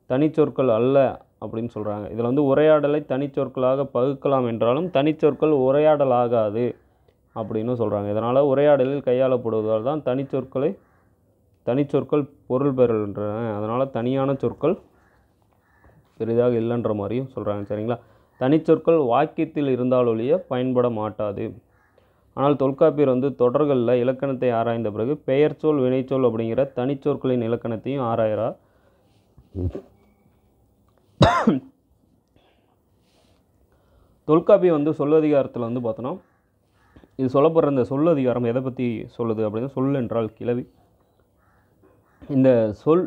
தனிச்சொற்கள் அல்ல அப்படின்னு சொல்கிறாங்க. இதில் வந்து உரையாடலை தனிச்சொற்களாக பகுக்கலாம் என்றாலும் தனிச்சொற்கள் உரையாடல் ஆகாது அப்படின்னு சொல்கிறாங்க. இதனால் உரையாடலில் கையாளப்படுவதால் தான் தனிச்சொற்கள் பொருள் பெறுகின்றன. அதனால் தனியான சொற்கள் பெரிதாக இல்லைன்ற மாதிரியும் சொல்கிறாங்க. சரிங்களா? தனிச்சொற்கள் வாக்கியத்தில் இருந்தாலொழிய பயன்பட மாட்டாது. ஆனால் தொல்காப்பியர் வந்து தொடர்களில் இலக்கணத்தை ஆராய்ந்த பிறகு பெயர்ச்சொல், வினைச்சொல் அப்படிங்கிற தனிச்சொற்களின் இலக்கணத்தையும் ஆராயிறார். தொல்காப்பியம் வந்து சொல்லதிகாரத்தில் வந்து பார்த்தோன்னா இது சொல்லப்படுற இந்த சொல்லதிகாரம் எதை பற்றி சொல்லுது அப்படின்னா சொல் என்றால் கிளவி. இந்த சொல்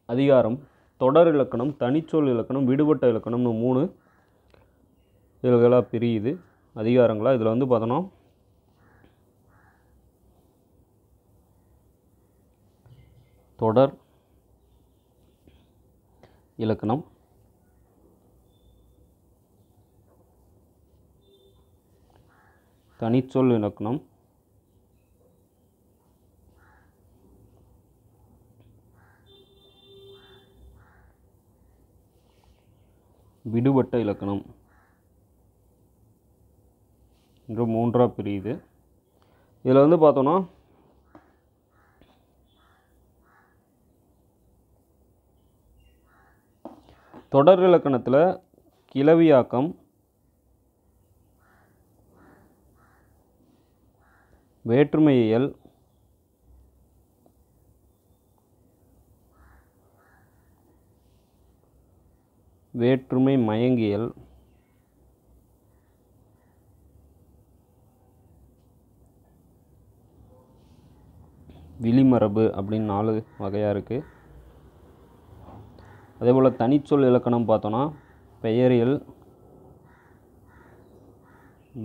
அதிகாரம் தொடர் இலக்கணம், தனிச்சொல் இலக்கணம், விடுபட்ட இலக்கணம்னு 3 இதழ்களாக பிரியுது அதிகாரங்களாக. இதில் வந்து பார்த்தோன்னா தொடர் இலக்கணம், தனிச்சொல் இலக்கணம், விடுபட்ட இலக்கணம் என்று 3ஆக பிரியுது. இதில் வந்து பார்த்தோன்னா தொடர் இலக்கணத்தில் கிளவியாக்கம், வேற்றுமையியல், வேற்றுமை மயங்கியல், விளிமரபு அப்படின்னு 4 வகையாக இருக்குது. அதே போல் தனிச்சொல் இலக்கணம் பார்த்தோன்னா பெயரியல்,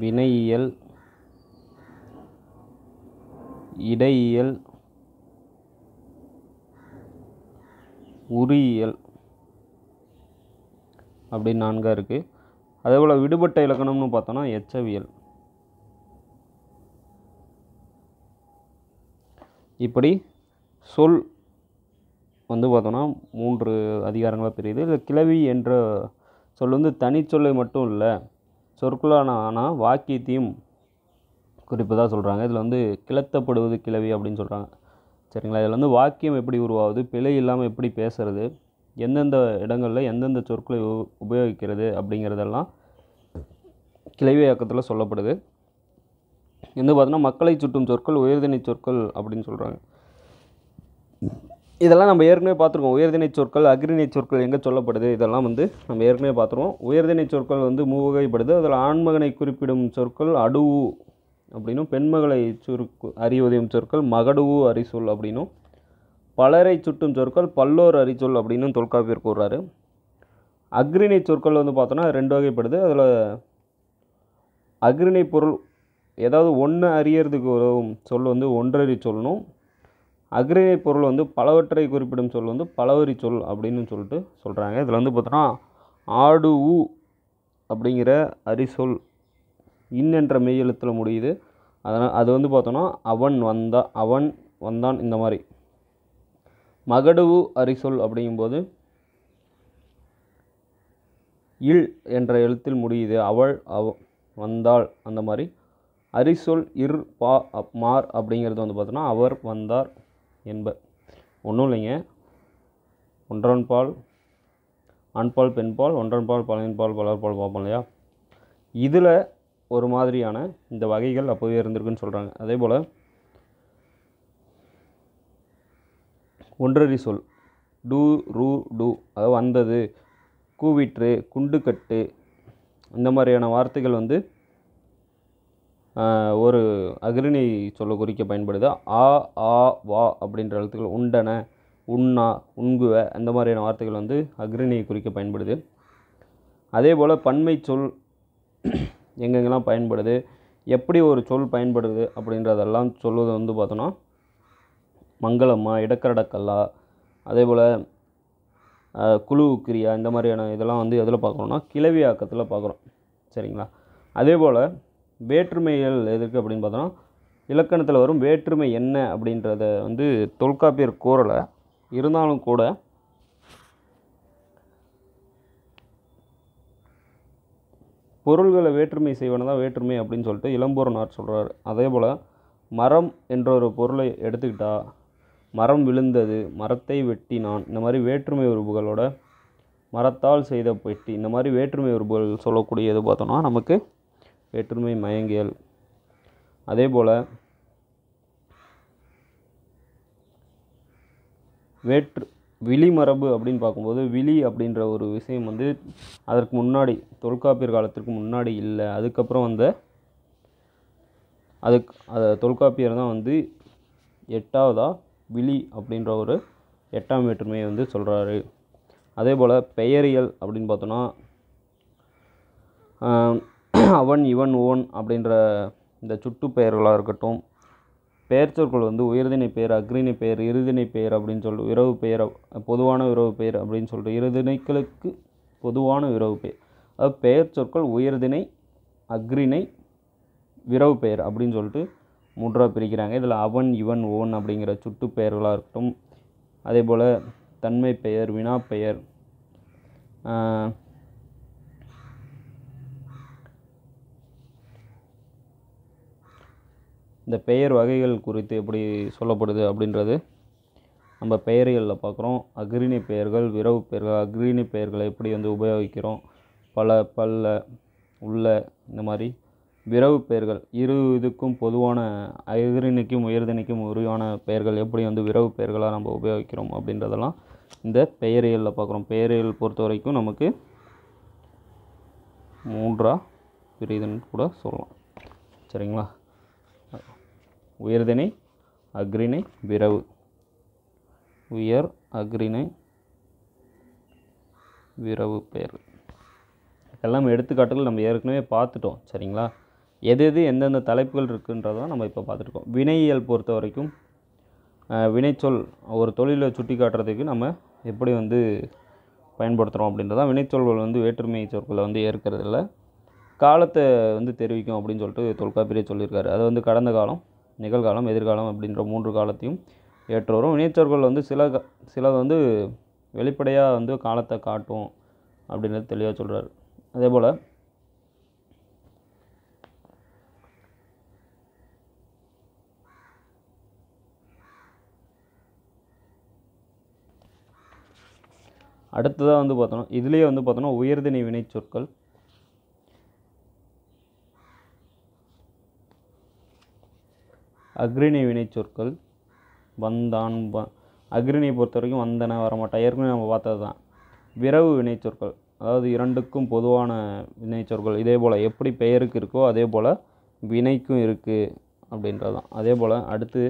வினையியல், இடையியல், உரியியல் அப்படி 4 இருக்குது. அதே போல் விடுபட்ட இலக்கணம்னு பார்த்தோன்னா எச்சவியல். இப்படி சொல் வந்து பார்த்தோன்னா 3 அதிகாரங்களாக பிரியுது. இதில் கிளவி என்ற சொல் வந்து தனிச்சொல்லை மட்டும் இல்லை, சொற்களான வாக்கியத்தையும் குறிப்பதாக சொல்கிறாங்க. இதில் வந்து கிளத்தப்படுவது கிளவி அப்படின்னு சொல்கிறாங்க. சரிங்களா? இதில் வந்து வாக்கியம் எப்படி உருவாகுது, பிழை இல்லாமல் எப்படி பேசுறது, எந்தெந்த இடங்களில் எந்தெந்த சொற்களை உபயோகிக்கிறது அப்படிங்கிறதெல்லாம் கிளவியாக்கத்தில் சொல்லப்படுது. வந்து பார்த்தோன்னா மக்களை சுட்டும் சொற்கள் உயர்திணை சொற்கள் அப்படின்னு சொல்கிறாங்க. இதெல்லாம் நம்ம ஏற்கனவே பார்த்துருக்கோம். உயர்திணை சொற்கள், அக்ரிணை சொற்கள் எங்கே சொல்லப்படுது, இதெல்லாம் வந்து நம்ம ஏற்கனவே பார்த்துருவோம். உயர்திணை சொற்கள் வந்து 3 வகைப்படுது. அதில் ஆண்மகனை குறிப்பிடும் சொற்கள் அடுவு அப்படின்னும், பெண்மகளை அறிவுதயும் சொற்கள் மகடுவு அறிசொல் அப்படின்னும், பலரை சுட்டும் சொற்கள் பல்லோர் அறிச்சொல் அப்படின்னு தொல்காப்பியர் கூறுறாரு. அக்ரிணை சொற்கள் வந்து பார்த்தோன்னா 2 வகைப்படுது. அதில் அக்ரிணை பொருள் ஏதாவது ஒன்று அறியறதுக்கு உதவும் சொல் வந்து ஒன்றறி சொல்லணும். அக்ரிணை பொருள் வந்து பலவற்றை குறிப்பிடும் சொல் வந்து பலவரி சொல் அப்படின்னு சொல்லிட்டு சொல்கிறாங்க. இதில் வந்து பார்த்தோன்னா ஆடு ஊ அப்படிங்கிற அரிசொல் இன் என்ற மெய்யெழுத்தில் முடியுது. அதனால் அது வந்து பார்த்தோன்னா அவன் வந்தான் இந்த மாதிரி. மகடுவு அரிசொல் அப்படிங்கும்போது இல் என்ற எழுத்தில் முடியுது. அவள் வந்தாள் அந்த மாதிரி. அரிசொல் இர் பா மார் அப்படிங்கிறது வந்து பார்த்தோன்னா அவர் வந்தார் என்ப. ஒன்றும் இல்லைங்க, ஒன்றன்பால் ஆண்பால் பெண்பால், ஒன்றன்பால் பலவின்பால் பலர்பால் பார்ப்போம் இல்லையா? இதில் ஒரு மாதிரியான இந்த வகைகள் அப்போவே இருந்திருக்குன்னு சொல்கிறாங்க. அதே போல் ஒன்றறி சொல் டூ ரூ டூ, அதாவது வந்தது, கூவிற்று, குண்டுக்கட்டு இந்த மாதிரியான வார்த்தைகள் வந்து ஒரு அக்ரிணை சொல்ல குறிக்க பயன்படுது. ஆ ஆ வா அப்படின்ற எழுத்துக்கள், உண்டன, உண்ணா, உண்குவ அந்த மாதிரியான வார்த்தைகள் வந்து அக்ரிணையை குறிக்க பயன்படுது. அதே போல் பன்மை சொல் எங்கெங்கெல்லாம் பயன்படுது, எப்படி ஒரு சொல் பயன்படுது அப்படின்றதெல்லாம் சொல்வது வந்து பார்த்தோன்னா மங்களம்மா, இடக்கரடக்கல்லா, அதே போல் குழு கிரியா இந்த மாதிரியான இதெல்லாம் வந்து எதில் பார்க்குறோன்னா கிளவியாக்கத்தில் பார்க்குறோம். சரிங்களா? அதே போல் வேற்றுமைகள் எதுக்கு அப்படின்னு பார்த்தோன்னா இலக்கணத்தில் வரும் வேற்றுமை என்ன அப்படின்றத வந்து தொல்காப்பியர் கூறலை. இருந்தாலும் கூட பொருள்களை வேற்றுமை செய்வன தான் வேற்றுமை அப்படின்னு சொல்லிட்டு இளம்பூரணர் சொல்கிறார். அதே போல் மரம் என்ற ஒரு பொருளை எடுத்துக்கிட்டால் மரம் விழுந்தது, மரத்தை வெட்டினான், இந்த மாதிரி வேற்றுமை உறுப்புகளோட மரத்தால் செய்த பெட்டி, இந்த மாதிரி வேற்றுமை உறுப்புகள் சொல்லக்கூடியது பார்த்தோன்னா நமக்கு வேற்றுமை மயங்கியல். அதே போல் விளிமரபு அப்படின்னு பார்க்கும்போது விழி அப்படின்ற ஒரு விஷயம் வந்து அதற்கு முன்னாடி தொல்காப்பியர் காலத்திற்கு முன்னாடி இல்லை. அதுக்கப்புறம் அதை தொல்காப்பியர் தான் வந்து 8ஆவதாக விழி அப்படின்ற ஒரு 8ஆம் வேற்றுமையை வந்து சொல்கிறாரு. அதே போல் பெயரியல் அப்படின்னு பார்த்தோன்னா அவன், இவன், ஓன் அப்படின்ற இந்த சுட்டு பெயர்களாக இருக்கட்டும், பெயர் சொற்கள் வந்து உயர்திணை பெயர், அக்ரிணை பெயர், இருதிணை பெயர் அப்படின்னு சொல்லிட்டு விரவு பெயர், பொதுவான விரவு பெயர் அப்படின்னு சொல்லிட்டு இருதிணைகளுக்கு பொதுவான விரவு பெயர். அதாவது பெயர் சொற்கள் உயர்திணை, அக்ரிணை, விரவு பெயர் அப்படின்னு சொல்லிட்டு 3ஆக பிரிக்கிறாங்க. இதில் அவன், இவன், ஓன் அப்படிங்கிற சுட்டு பெயர்களாக இருக்கட்டும், அதே போல் தன்மை பெயர், வினாப்பெயர், இந்த பெயர் வகைகள் குறித்து எப்படி சொல்லப்படுது அப்படின்றது நம்ம பெயர்களில் பார்க்குறோம். அக்ரிணை பெயர்கள், விரவு பெயர்கள், அக்ரிணை பெயர்களை எப்படி வந்து உபயோகிக்கிறோம், பல, பல்ல, உள்ள, இந்த மாதிரி விரவு பெயர்கள் இரு இதுக்கும் பொதுவான எதிர்நினைக்கும் உயர்திணைக்கும் உருவான பெயர்கள் எப்படி வந்து விரவு பெயர்களாக நம்ம உபயோகிக்கிறோம் அப்படின்றதெல்லாம் இந்த பெயரியலில் பார்க்குறோம். பெயரியல் பொறுத்த வரைக்கும் நமக்கு 3ஆக பிரியுதுன்னு கூட சொல்லலாம். சரிங்களா? உயர்திணை, அஃறிணை, விரவு. உயர், அஃறிணை, விரவு பெயர்கள் எல்லாம் எடுத்துக்காட்டுகள் நம்ம ஏற்கனவே பார்த்துட்டோம். சரிங்களா? எது எந்தெந்த தலைப்புகள் இருக்குன்றதான் நம்ம இப்போ பார்த்துருக்கோம். வினையியல் பொறுத்த வரைக்கும் வினைச்சொல் ஒரு தொழிலை சுட்டி காட்டுறதுக்கு நம்ம எப்படி வந்து பயன்படுத்துகிறோம் அப்படின்றதான். வினைச்சொல்கள் வந்து வேற்றுமை சொற்களை வந்து ஏற்கிறதில்ல, காலத்தை வந்து தெரிவிக்கும் அப்படின்னு சொல்லிட்டு தொல்காப்பியரே சொல்லியிருக்காரு. அது வந்து கடந்த காலம், நிகழ்காலம், எதிர்காலம் அப்படின்ற 3 காலத்தையும் ஏற்று வரும். வினைச்சொற்கள் வந்து சில வந்து வெளிப்படையாக வந்து காலத்தை காட்டும் அப்படின்றது தெளிவாக சொல்கிறார். அதே போல் அடுத்ததாக வந்து பார்த்தோன்னா இதுலேயே வந்து பார்த்தோன்னா உயர்திணை வினைச்சொற்கள், அஃறிணை வினைச்சொற்கள், வந்தான், அஃறிணை பொறுத்த வரைக்கும் வந்தன, வரமாட்டான், ஏற்கனவே நம்ம பார்த்தது தான். விரவு வினைச்சொற்கள், அதாவது இரண்டுக்கும் பொதுவான வினைச்சொற்கள். இதே போல் எப்படி பெயருக்கு இருக்கோ அதே போல் வினைக்கும் இருக்குது அப்படின்றது தான். அதே போல் அடுத்து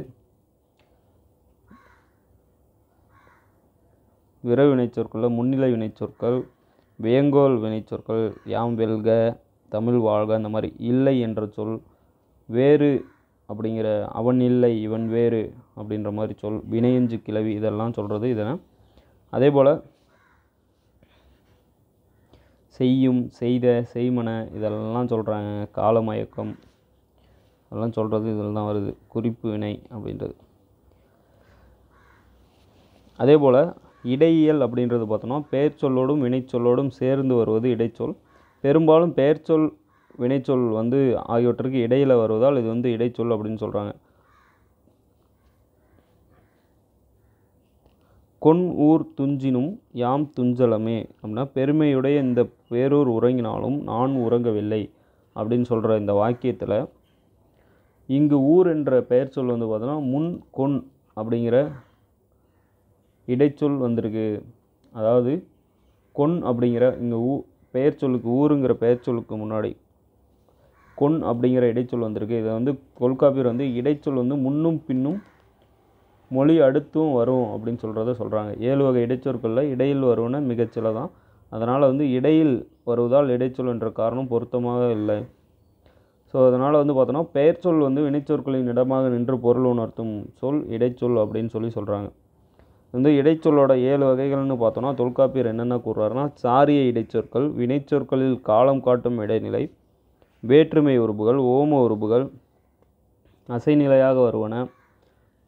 விரவு வினைச்சொற்களில் முன்னிலை வினைச்சொற்கள், வேங்கோல் வினைச்சொற்கள், யாம் வெல்க, தமிழ் வாழ்க, இந்த மாதிரி இல்லை என்ற சொல், வேறு அப்படிங்கிற அவன் இல்லை இவன் வேறு அப்படின்ற மாதிரி சொல், வினையஞ்சு கிளவி, இதெல்லாம் சொல்கிறது இதெல்லாம். அதே போல் செய்யும், செய்த, செய்மன இதெல்லாம் சொல்கிறாங்க. காலமயக்கம் அதெல்லாம் சொல்கிறது இதில் தான் வருது. குறிப்பு வினை அப்படின்றது. அதே போல் இடையியல் அப்படின்றது பார்த்தோன்னா பெயர் சொல்லோடும் வினைச்சொல்லோடும் சேர்ந்து வருவது இடைச்சொல். பெரும்பாலும் பெயர் சொல் வினைச்சொல் வந்து ஆகியவற்றுக்கு இடையில் வருவதால் இது வந்து இடைச்சொல் அப்படின்னு சொல்கிறாங்க. கொன் ஊர் துஞ்சினும் யாம் துஞ்சலமே அப்படின்னா பெருமையுடைய இந்த பேரூர் உறங்கினாலும் நான் உறங்கவில்லை அப்படின்னு சொல்கிற இந்த வாக்கியத்தில் இங்கு ஊர் என்ற பெயர் சொல் வந்து பார்த்தோன்னா முன் கொன் அப்படிங்கிற இடைச்சொல் வந்திருக்கு. அதாவது கொன் அப்படிங்கிற இங்கே பெயர் சொல்லுக்கு ஊருங்கிற பெயர் சொல்லுக்கு முன்னாடி கொன் அப்படிங்கிற இடைச்சொல் வந்திருக்கு. இதை வந்து தொல்காப்பியர் வந்து இடைச்சொல் வந்து முன்னும் பின்னும் மொழி அடுத்தும் வரும் அப்படின்னு சொல்கிறாங்க. 7 வகை இடைச்சொற்களில் இடையில் வருவன மிகச்சில தான். அதனால் வந்து இடையில் வருவதால் இடைச்சொல் என்ற காரணம் பொருத்தமாக இல்லை. ஸோ அதனால் வந்து பார்த்தோன்னா பெயர் சொல் வந்து வினைச்சொற்களின் இடமாக நின்று பொருள் உணர்த்தும் சொல் இடைச்சொல் அப்படின்னு சொல்கிறாங்க. வந்து இடைச்சொல்லோட 7 வகைகள்னு பார்த்தோன்னா தொல்காப்பியர் என்னென்ன கூறுறாருன்னா சாரிய இடைச்சொற்கள், வினைச்சொற்களில் காலம் காட்டும் இடைநிலை, வேற்றுமை உறுப்புகள், ஓம உறுப்புகள், அசைநிலையாக வருவன,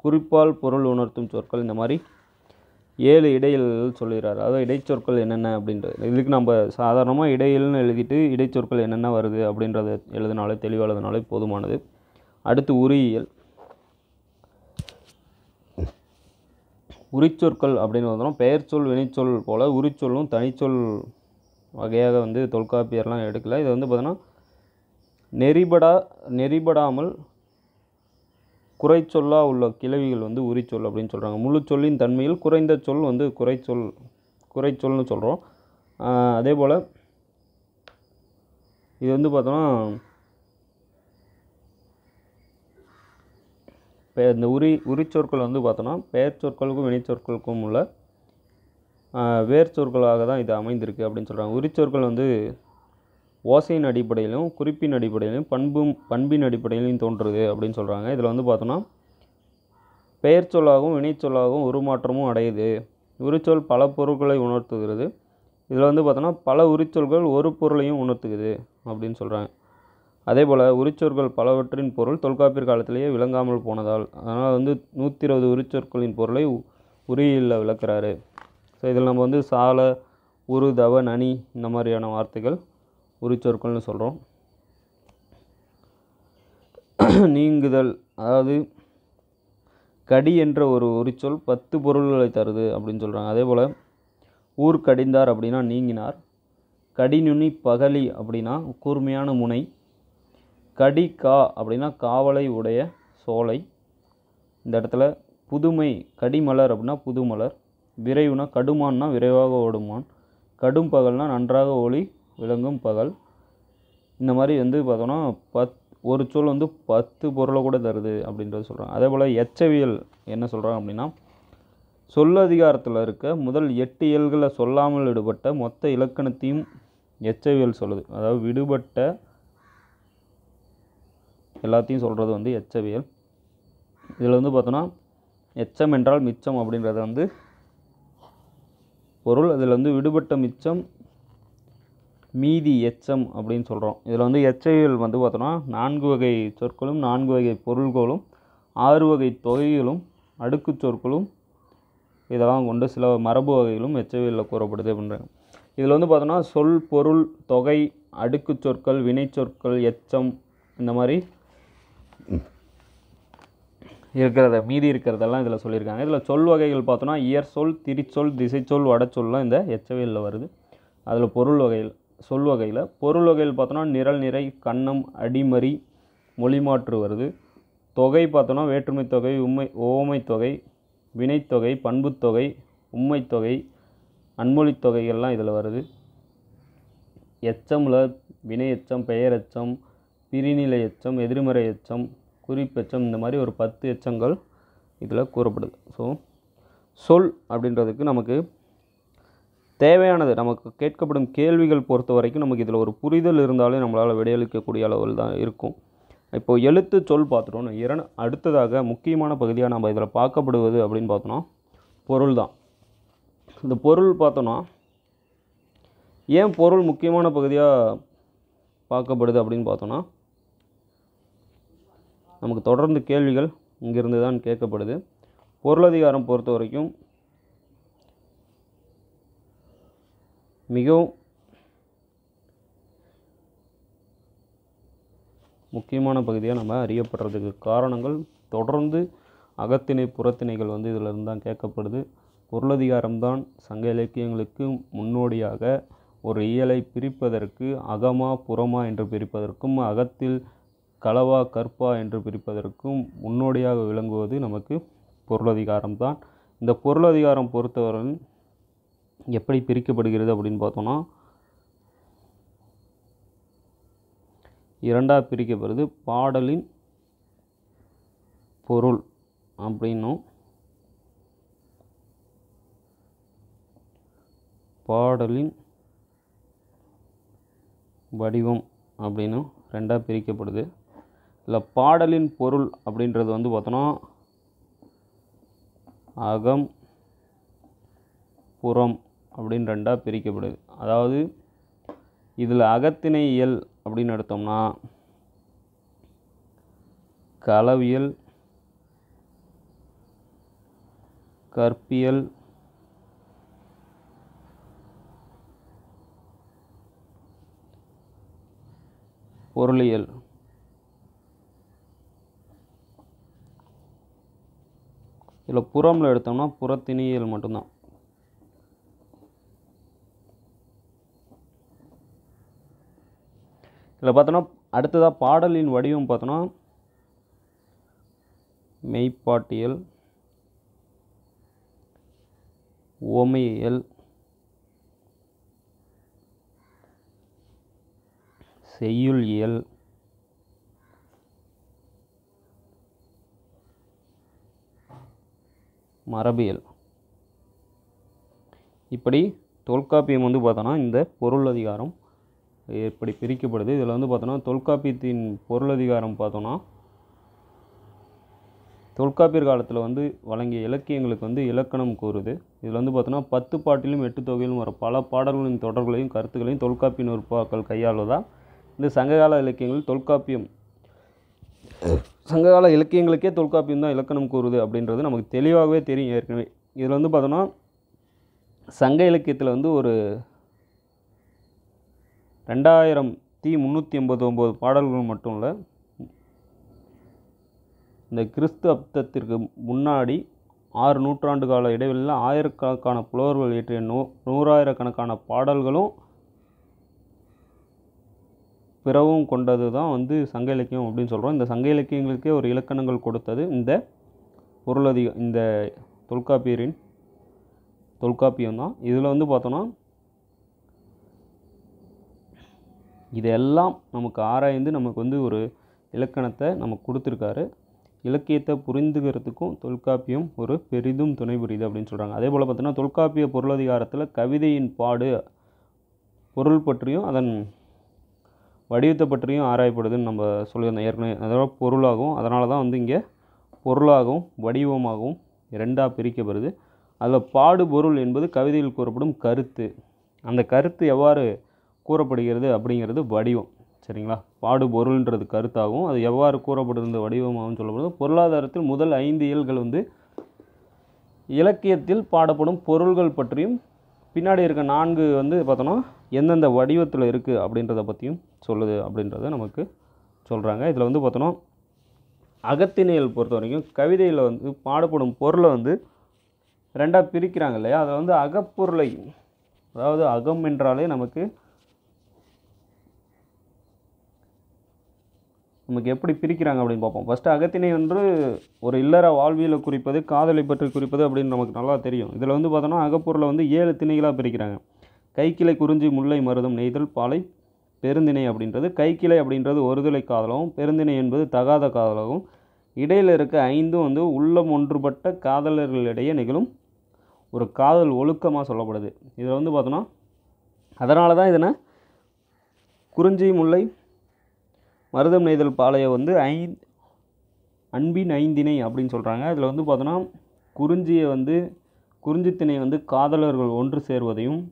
குறிப்பால் பொருள் உணர்த்தும் சொற்கள், இந்த மாதிரி 7 இடையில் சொல்லிடுறாரு. அதாவது இடைச்சொற்கள் என்னென்ன அப்படின்றது. இதுக்கு நம்ம சாதாரணமாக இடையில்னு எழுதிட்டு இடைச்சொற்கள் என்னென்ன வருது அப்படின்றத எழுதினாலே தெளிவாக எழுதினாலே போதுமானது. அடுத்து உரியியல். உரிச்சொற்கள் அப்படின்னு வந்தோம். பெயர் சொல் வினைச்சொல் போல் உரிச்சொல்லும் தனிச்சொல் வகையாக வந்து தொல்காப்பியர்லாம் எடுக்கல. இது வந்து பார்த்தோன்னா நெறிபடாமல் குறைச்சொல்லாக உள்ள கிளவிகள் வந்து உரிச்சொல் அப்படின்னு சொல்கிறாங்க. முழு சொல்லின் தன்மையில் குறைந்த சொல் வந்து குறைச்சொல்னு சொல்கிறோம். அதே போல் இது வந்து பார்த்தோன்னா இந்த உரிச்சொற்கள் வந்து பார்த்தோன்னா பெயர் சொற்களுக்கும் வினைச்சொற்களுக்கும் உள்ள வேர் சொற்களாக தான் இது அமைந்திருக்கு அப்படின்னு சொல்கிறாங்க. உரிச்சொற்கள் வந்து ஓசையின் அடிப்படையிலும் குறிப்பின் அடிப்படையிலும் பண்பின் அடிப்படையிலும் தோன்றுறது அப்படின்னு சொல்கிறாங்க. இதில் வந்து பார்த்தோன்னா பெயர் சொல்லாகவும் வினைச்சொல்லாகவும் உருமாற்றமும் அடையுது. உரிச்சொல் பல பொருட்களை உணர்த்துகிறது. இதில் வந்து பார்த்தோன்னா பல உரிச்சொல்கள் ஒரு பொருளையும் உணர்த்துக்குது அப்படின்னு சொல்கிறாங்க. அதே போல் உரிச்சொற்கள் பலவற்றின் பொருள் தொல்காப்பியர் காலத்திலேயே விளங்காமல் போனதால் அதனால் வந்து 120 உரிச்சொற்களின் பொருளை உரியியலில் விளக்குறாரு. ஸோ இதில் நம்ம வந்து சால, உரு, தவ, நனி இந்த மாதிரியான வார்த்தைகள் உரிச்சொற்கள்னு சொல்கிறோம். நீங்குதல், அதாவது கடி என்ற ஒரு உரிச்சொல் 10 பொருள்களை தருது அப்படின்னு சொல்கிறாங்க. அதே போல் ஊர் கடிந்தார் அப்படின்னா நீங்கினார், கடிநுனி பகலி அப்படின்னா கூர்மையான முனை. கடிகா அப்படின்னா காவலை உடைய சோலை. இந்த இடத்துல புதுமை கடிமலர் அப்படின்னா புதுமலர். விரைவுனா கடுமான்னா விரைவாக ஓடுமான். கடும் பகல்னா நன்றாக ஒளி விளங்கும் பகல். இந்த மாதிரி வந்து பார்த்தோன்னா ஒரு சொல் வந்து 10 பொருளை கூட தருது அப்படின்றது சொல்கிறாங்க. அதே போல் எச்சவியல் என்ன சொல்கிறாங்க அப்படின்னா, சொல்லதிகாரத்தில் இருக்க முதல் 8 இயல்களை சொல்லாமல் விடுபட்ட மொத்த இலக்கணத்தையும் எச்சவியல் சொல்லுது. அதாவது விடுபட்ட எல்லாத்தையும் சொல்கிறது வந்து எச்சவியல். இதில் வந்து பார்த்தோன்னா எச்சம் என்றால் மிச்சம் அப்படின்றது வந்து பொருள். அதில் வந்து விடுபட்ட மிச்சம் மீதி எச்சம் அப்படின்னு சொல்கிறோம். இதில் வந்து எச்சவியல் வந்து பார்த்தோன்னா 4 வகை சொற்களும் 4 வகை பொருள்களும் 6 வகை தொகைகளும் அடுக்கு சொற்களும் இதெல்லாம் கொண்டு சில மரபு வகைகளும் எச்சவியலில் கூறப்படுது அப்படின்றாங்க. இதில் வந்து பார்த்தோன்னா சொல், பொருள், தொகை, அடுக்கு சொற்கள், வினை சொற்கள், எச்சம் இந்த மாதிரி மீதி இருக்கிறதெல்லாம் இதில் சொல்லியிருக்காங்க. இதில் சொல் வகைகள் பார்த்தோன்னா இயற் சொல், திரிச்சொல், திசைச்சொல், வடச்சொல்லாம் இந்த எச்சவியலில் வருது. அதில் பொருள் வகையில் சொல் வகையில் பொருள் வகையில் பார்த்தோன்னா நிரல், நிறை, கன்னம், அடிமறி, மொழிமாற்று வருது. தொகை பார்த்தோன்னா வேற்றுமை தொகை, ஓமை தொகை, வினைத்தொகை, பண்புத்தொகை, உம்மைத்தொகை, அன்மொழி தொகைகள்லாம் இதில் வருது. எச்சமில் வினை எச்சம், பெயர் எச்சம், பிரிநிலை எச்சம், எதிர்மறை எச்சம், குறிப்பெச்சம், இந்த மாதிரி ஒரு 10 எச்சங்கள் இதில் கூறப்படுது. ஸோ சொல் அப்படின்றதுக்கு நமக்கு தேவையானது, நமக்கு கேட்கப்படும் கேள்விகள் பொறுத்த வரைக்கும் நமக்கு இதில் ஒரு புரிதல் இருந்தாலே நம்மளால் விடையளிக்கக்கூடிய அளவில் தான் இருக்கும். இப்போது எழுத்து சொல் பார்த்துட்டோம். அடுத்ததாக முக்கியமான பகுதியாக நம்ம இதில் பார்க்கப்படுவது அப்படின்னு பார்த்தோன்னா பொருள் தான். இந்த பொருள் பார்த்தோன்னா ஏன் பொருள் முக்கியமான பகுதியாக பார்க்கப்படுது அப்படின்னு பார்த்தோன்னா, நமக்கு தொடர்ந்து கேள்விகள் இங்கிருந்து தான் கேட்கப்படுது. பொருளதிகாரம் பொறுத்த வரைக்கும் மிகவும் முக்கியமான பகுதியாக நம்ம அறியப்படுறதுக்கு காரணங்கள் தொடர்ந்து அகத்திணை புறத்திணைகள் வந்து இதிலிருந்து தான் கேட்கப்படுது. பொருளதிகாரம்தான் சங்க இலக்கியங்களுக்கு முன்னோடியாக ஒரு இயலை பிரிப்பதற்கு அகமா புறமா என்று பிரிப்பதற்கும் அகத்தில் களவா கற்பா என்று பிரிப்பதற்கும் முன்னோடியாக விளங்குவது நமக்கு பொருளதிகாரம்தான். இந்த பொருளதிகாரம் பொறுத்தவரை எப்படி பிரிக்கப்படுகிறது அப்படின்னு பார்த்தோன்னா இரண்டாக பிரிக்கப்படுது. பாடலின் பொருள் அப்படின்னும் பாடலின் வடிவம் அப்படின்னும் ரெண்டாக பிரிக்கப்படுது. இல்லை பாடலின் பொருள் அப்படின்றது வந்து பார்த்தோன்னா அகம் புறம் அப்படின்னு ரெண்டாக பிரிக்கப்படுது. அதாவது இதில் அகத்திணை இயல் அப்படின்னு எடுத்தோம்னா களவியல், கற்பியல், பொருளியல், இதில் புறம்ல எடுத்தோம்னா புறத்திணையியல் மட்டும்தான். இதில் பார்த்தோன்னா அடுத்ததாக பாடலின் வடிவம் பார்த்தோன்னா மெய்ப்பாட்டியல், உவமையியல், செய்யுள் இயல், மரபியல். இப்படி தொல்காப்பியம் வந்து பார்த்தோன்னா இந்த பொருளதிகாரம் எப்படி பிரிக்கப்படுது. இதில் வந்து பார்த்தோன்னா தொல்காப்பியத்தின் பொருளதிகாரம் பார்த்தோன்னா தொல்காப்பியர் காலத்தில் வந்து வழங்கிய இலக்கியங்களுக்கு வந்து இலக்கணம் கூறுது. இதில் வந்து பார்த்தோன்னா 10 பாட்டிலும் 8 தொகையிலும் வர பல பாடல்களின் தொடர்களையும் கருத்துக்களையும் தொல்காப்பிய நூற்பாக்கள் கையாளுவதால் இந்த சங்ககால இலக்கியங்கள் தொல்காப்பியம் சங்ககால இலக்கியங்களுக்கே தொல்காப்பியம் தான் இலக்கணம் கூறுது அப்படின்றது நமக்கு தெளிவாகவே தெரியும் ஏற்கனவே. இதில் வந்து பார்த்தோன்னா சங்க இலக்கியத்தில் வந்து ஒரு 2389 பாடல்கள் மட்டும் இல்லை, இந்த கிறிஸ்து அப்தத்திற்கு முன்னாடி 6 நூற்றாண்டு கால இடைவெளியில் ஆயிரக்கணக்கான புலவர்கள் இயற்றிய 100,000 கணக்கான பாடல்களும் பிறவும் கொண்டது தான் வந்து சங்க இலக்கியம் அப்படின்னு சொல்கிறோம். இந்த சங்க இலக்கியங்களுக்கே ஒரு இலக்கணங்கள் கொடுத்தது இந்த இந்த தொல்காப்பியம் தான். இதில் வந்து பார்த்தோன்னா இதெல்லாம் நமக்கு ஆராய்ந்து நமக்கு வந்து ஒரு இலக்கணத்தை நமக்கு கொடுத்துருக்காரு. இலக்கியத்தை புரிந்துக்கிறதுக்கும் தொல்காப்பியம் ஒரு பெரிதும் துணை புரியுது அப்படின்னு சொல்கிறாங்க. அதே போல் பார்த்தோன்னா தொல்காப்பிய பொருளதிகாரத்தில் கவிதையின் பொருள் பற்றியும் அதன் வடிவத்தை பற்றியும் ஆராயப்படுதுன்னு நம்ம சொல்லியிருந்தோம் ஏற்கனவே. அதோட பொருளாகவும், அதனால தான் வந்து இங்கே பொருளாகவும் வடிவமாகவும் ரெண்டாக பிரிக்கப்படுது. அதில் பாடுபொருள் என்பது கவிதையில் கூறப்படும் கருத்து. அந்த கருத்து எவ்வாறு கூறப்படுகிறது அப்படிங்கிறது வடிவம். சரிங்களா? பாடுபொருள்ன்றது கருத்தாகவும், அது எவ்வாறு கூறப்படுகிறது வடிவமாகவும் சொல்லப்படுது. பொருளாதாரத்தில் முதல் 5 இயல்கள் வந்து இலக்கியத்தில் பாடப்படும் பொருள்கள் பற்றியும், பின்னாடி இருக்க 4 வந்து பார்த்தோன்னா எந்தெந்த வடிவத்தில் இருக்குது அப்படின்றத பற்றியும் சொல்லுது அப்படின்றத நமக்கு சொல்கிறாங்க. இதில் வந்து பார்த்தோன்னா அகத்திணையல் பொறுத்த வரைக்கும் கவிதையில் வந்து பாடப்படும் பொருளை வந்து ரெண்டாக பிரிக்கிறாங்க இல்லையா? அதை வந்து அகப்பொருளை, அதாவது அகம் என்றாலே நமக்கு எப்படி பிரிக்கிறாங்க அப்படின்னு பார்ப்போம். ஃபஸ்ட்டு அகத்திணை என்று ஒரு இல்லற வாழ்வியலை குறிப்பது, காதலை பற்றி குறிப்பது அப்படின்னு நமக்கு நல்லா தெரியும். இதில் வந்து பார்த்தோன்னா அகப்பொருளை வந்து 7 திணைகளாக பிரிக்கிறாங்க. கைக்கிளை, குறிஞ்சி, முல்லை, மருதம், நெய்தல், பாலை, பெருந்திணை அப்படின்றது. கைக்கிளை அப்படின்றது ஒருதலை காதலாகவும், பெருந்திணை என்பது தகாத காதலாகவும், இடையில் இருக்க 5 வந்து உள்ளம் ஒன்றுபட்ட காதலர்களிடையே நிகழும் ஒரு காதல் ஒழுக்கமாக சொல்லப்படுது. இதில் வந்து பார்த்தோன்னா அதனால தான் இதனை குறிஞ்சி, முல்லை, மருதம், நெய்தல், பாலையை வந்து அன்பின் 5 அப்படின்னு சொல்கிறாங்க. இதில் வந்து பார்த்தோன்னா குறிஞ்சித்திணை வந்து காதலர்கள் ஒன்று சேர்வதையும்,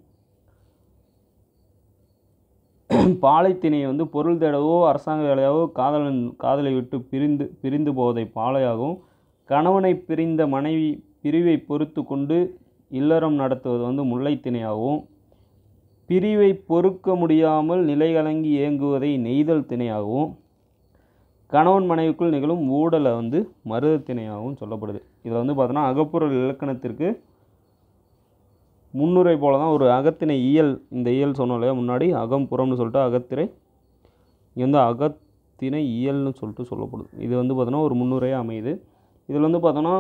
பாலைத்திணையை வந்து பொருள் தேடவோ அரசாங்க வேலையாவோ காதலை விட்டு பிரிந்து போவதை பாலையாகவும், கணவனை பிரிந்த மனைவி பிரிவை பொறுத்து கொண்டு இல்லறம் நடத்துவது வந்து முல்லைத்திணையாகவும், பிரிவை பொறுக்க முடியாமல் நிலைகலங்கி ஏங்குவதை நெய்தல் திணையாகவும், கணவன் மனைவிக்குள் நிகழும் ஊடலை வந்து மருதத்திணையாகவும் சொல்லப்படுது. இதில் வந்து பார்த்தோன்னா அகப்பொருள் இலக்கணத்திற்கு முன்னுரை போல தான் ஒரு அகத்திணை இயல். இந்த இயல் சொன்னோம் இல்லையா முன்னாடி, அகம் புறம்னு சொல்லிட்டு அகத்திணை, இங்கே வந்து அகத்திணை இயல்னு சொல்லிட்டு சொல்லப்படுது. இது வந்து பார்த்தோன்னா ஒரு முன்னுரையாக அமையுது. இதில் வந்து பார்த்தோன்னா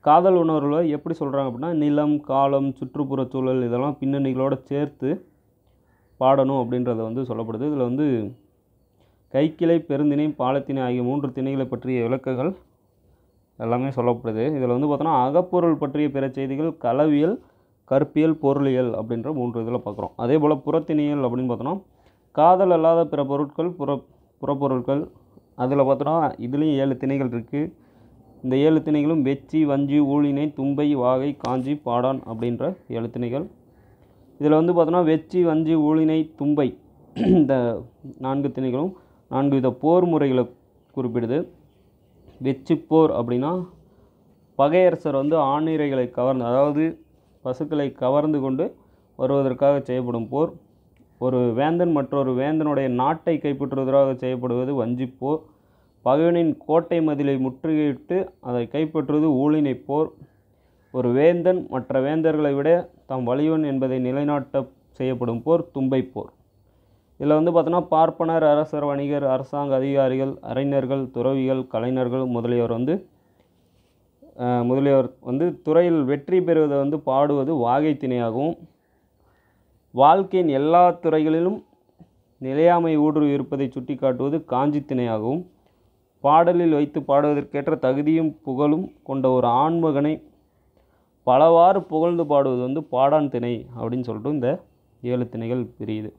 காதல் உணர்வுகளை எப்படி சொல்கிறாங்க அப்படின்னா, நிலம், காலம், சுற்றுப்புற சூழல் இதெல்லாம் பின்னணிகளோடு சேர்த்து பாடணும் அப்படின்றத வந்து சொல்லப்படுது. இதில் வந்து கைக்கிளை, பெருந்திணை, பாலத்திணை ஆகிய 3 திணைகளை பற்றிய விளக்கங்கள் எல்லாமே சொல்லப்படுது. இதில் வந்து பார்த்தோன்னா அகப்பொருள் பற்றிய பிற செய்திகள் களவியல், கற்பியல், பொருளியல் அப்படின்ற 3 இதில் பார்க்குறோம். அதே போல் புறத்திணையல் அப்படின்னு பார்த்தோன்னா காதல் அல்லாத பிற பொருட்கள், புறப்பொருட்கள். அதில் பார்த்தோன்னா இதுலேயும் 7 திணைகள் இருக்குது. இந்த 7 திணைகளும் வெச்சி, வஞ்சி, ஊழினை, தும்பை, வாகை, காஞ்சி, பாடான் அப்படின்ற 7 திணைகள். இதில் வந்து பார்த்தோன்னா வெச்சி, வஞ்சி, ஊழினை, தும்பை இந்த 4 திணைகளும் 4 வித போர் முறைகளை குறிப்பிடுது. வெச்சி போர் அப்படின்னா பகையரசர் வந்து ஆணிரைகளை கவர்ந்து, அதாவது பசுக்களை கவர்ந்து கொண்டு வருவதற்காக செய்யப்படும் போர். ஒரு வேந்தன் மற்றொரு வேந்தனுடைய நாட்டை கைப்பற்றுவதற்காக செய்யப்படுவது வஞ்சி போர். பகைவனின் கோட்டை மதிலை முற்றுகையிட்டு அதை கைப்பற்றுவது ஊழினை போர். ஒரு வேந்தன் மற்ற வேந்தர்களை விட தாம் வலியவன் என்பதை நிலைநாட்ட செய்யப்படும் போர் தும்பை போர். இதில் வந்து பார்த்தோன்னா பார்ப்பனர், அரசர், வணிகர், அரசாங்க அதிகாரிகள், அறிஞர்கள், துறவிகள், கலைஞர்கள் முதலியோர் வந்து துறையில் வெற்றி பெறுவதை வந்து பாடுவது வாகை திணையாகவும், வாழ்க்கையின் எல்லா துறைகளிலும் நிலையாமை ஊடுருவி இருப்பதை சுட்டி காட்டுவது காஞ்சி திணையாகவும், பாடலில் வைத்து பாடுவதற்கேற்ற தகுதியும் புகழும் கொண்ட ஒரு ஆண்மகனை பலவாறு புகழ்ந்து பாடுவது வந்து பாடான் திணை அப்படின்னு சொல்லிட்டு இந்த 7 திணைகள் பிரியுது.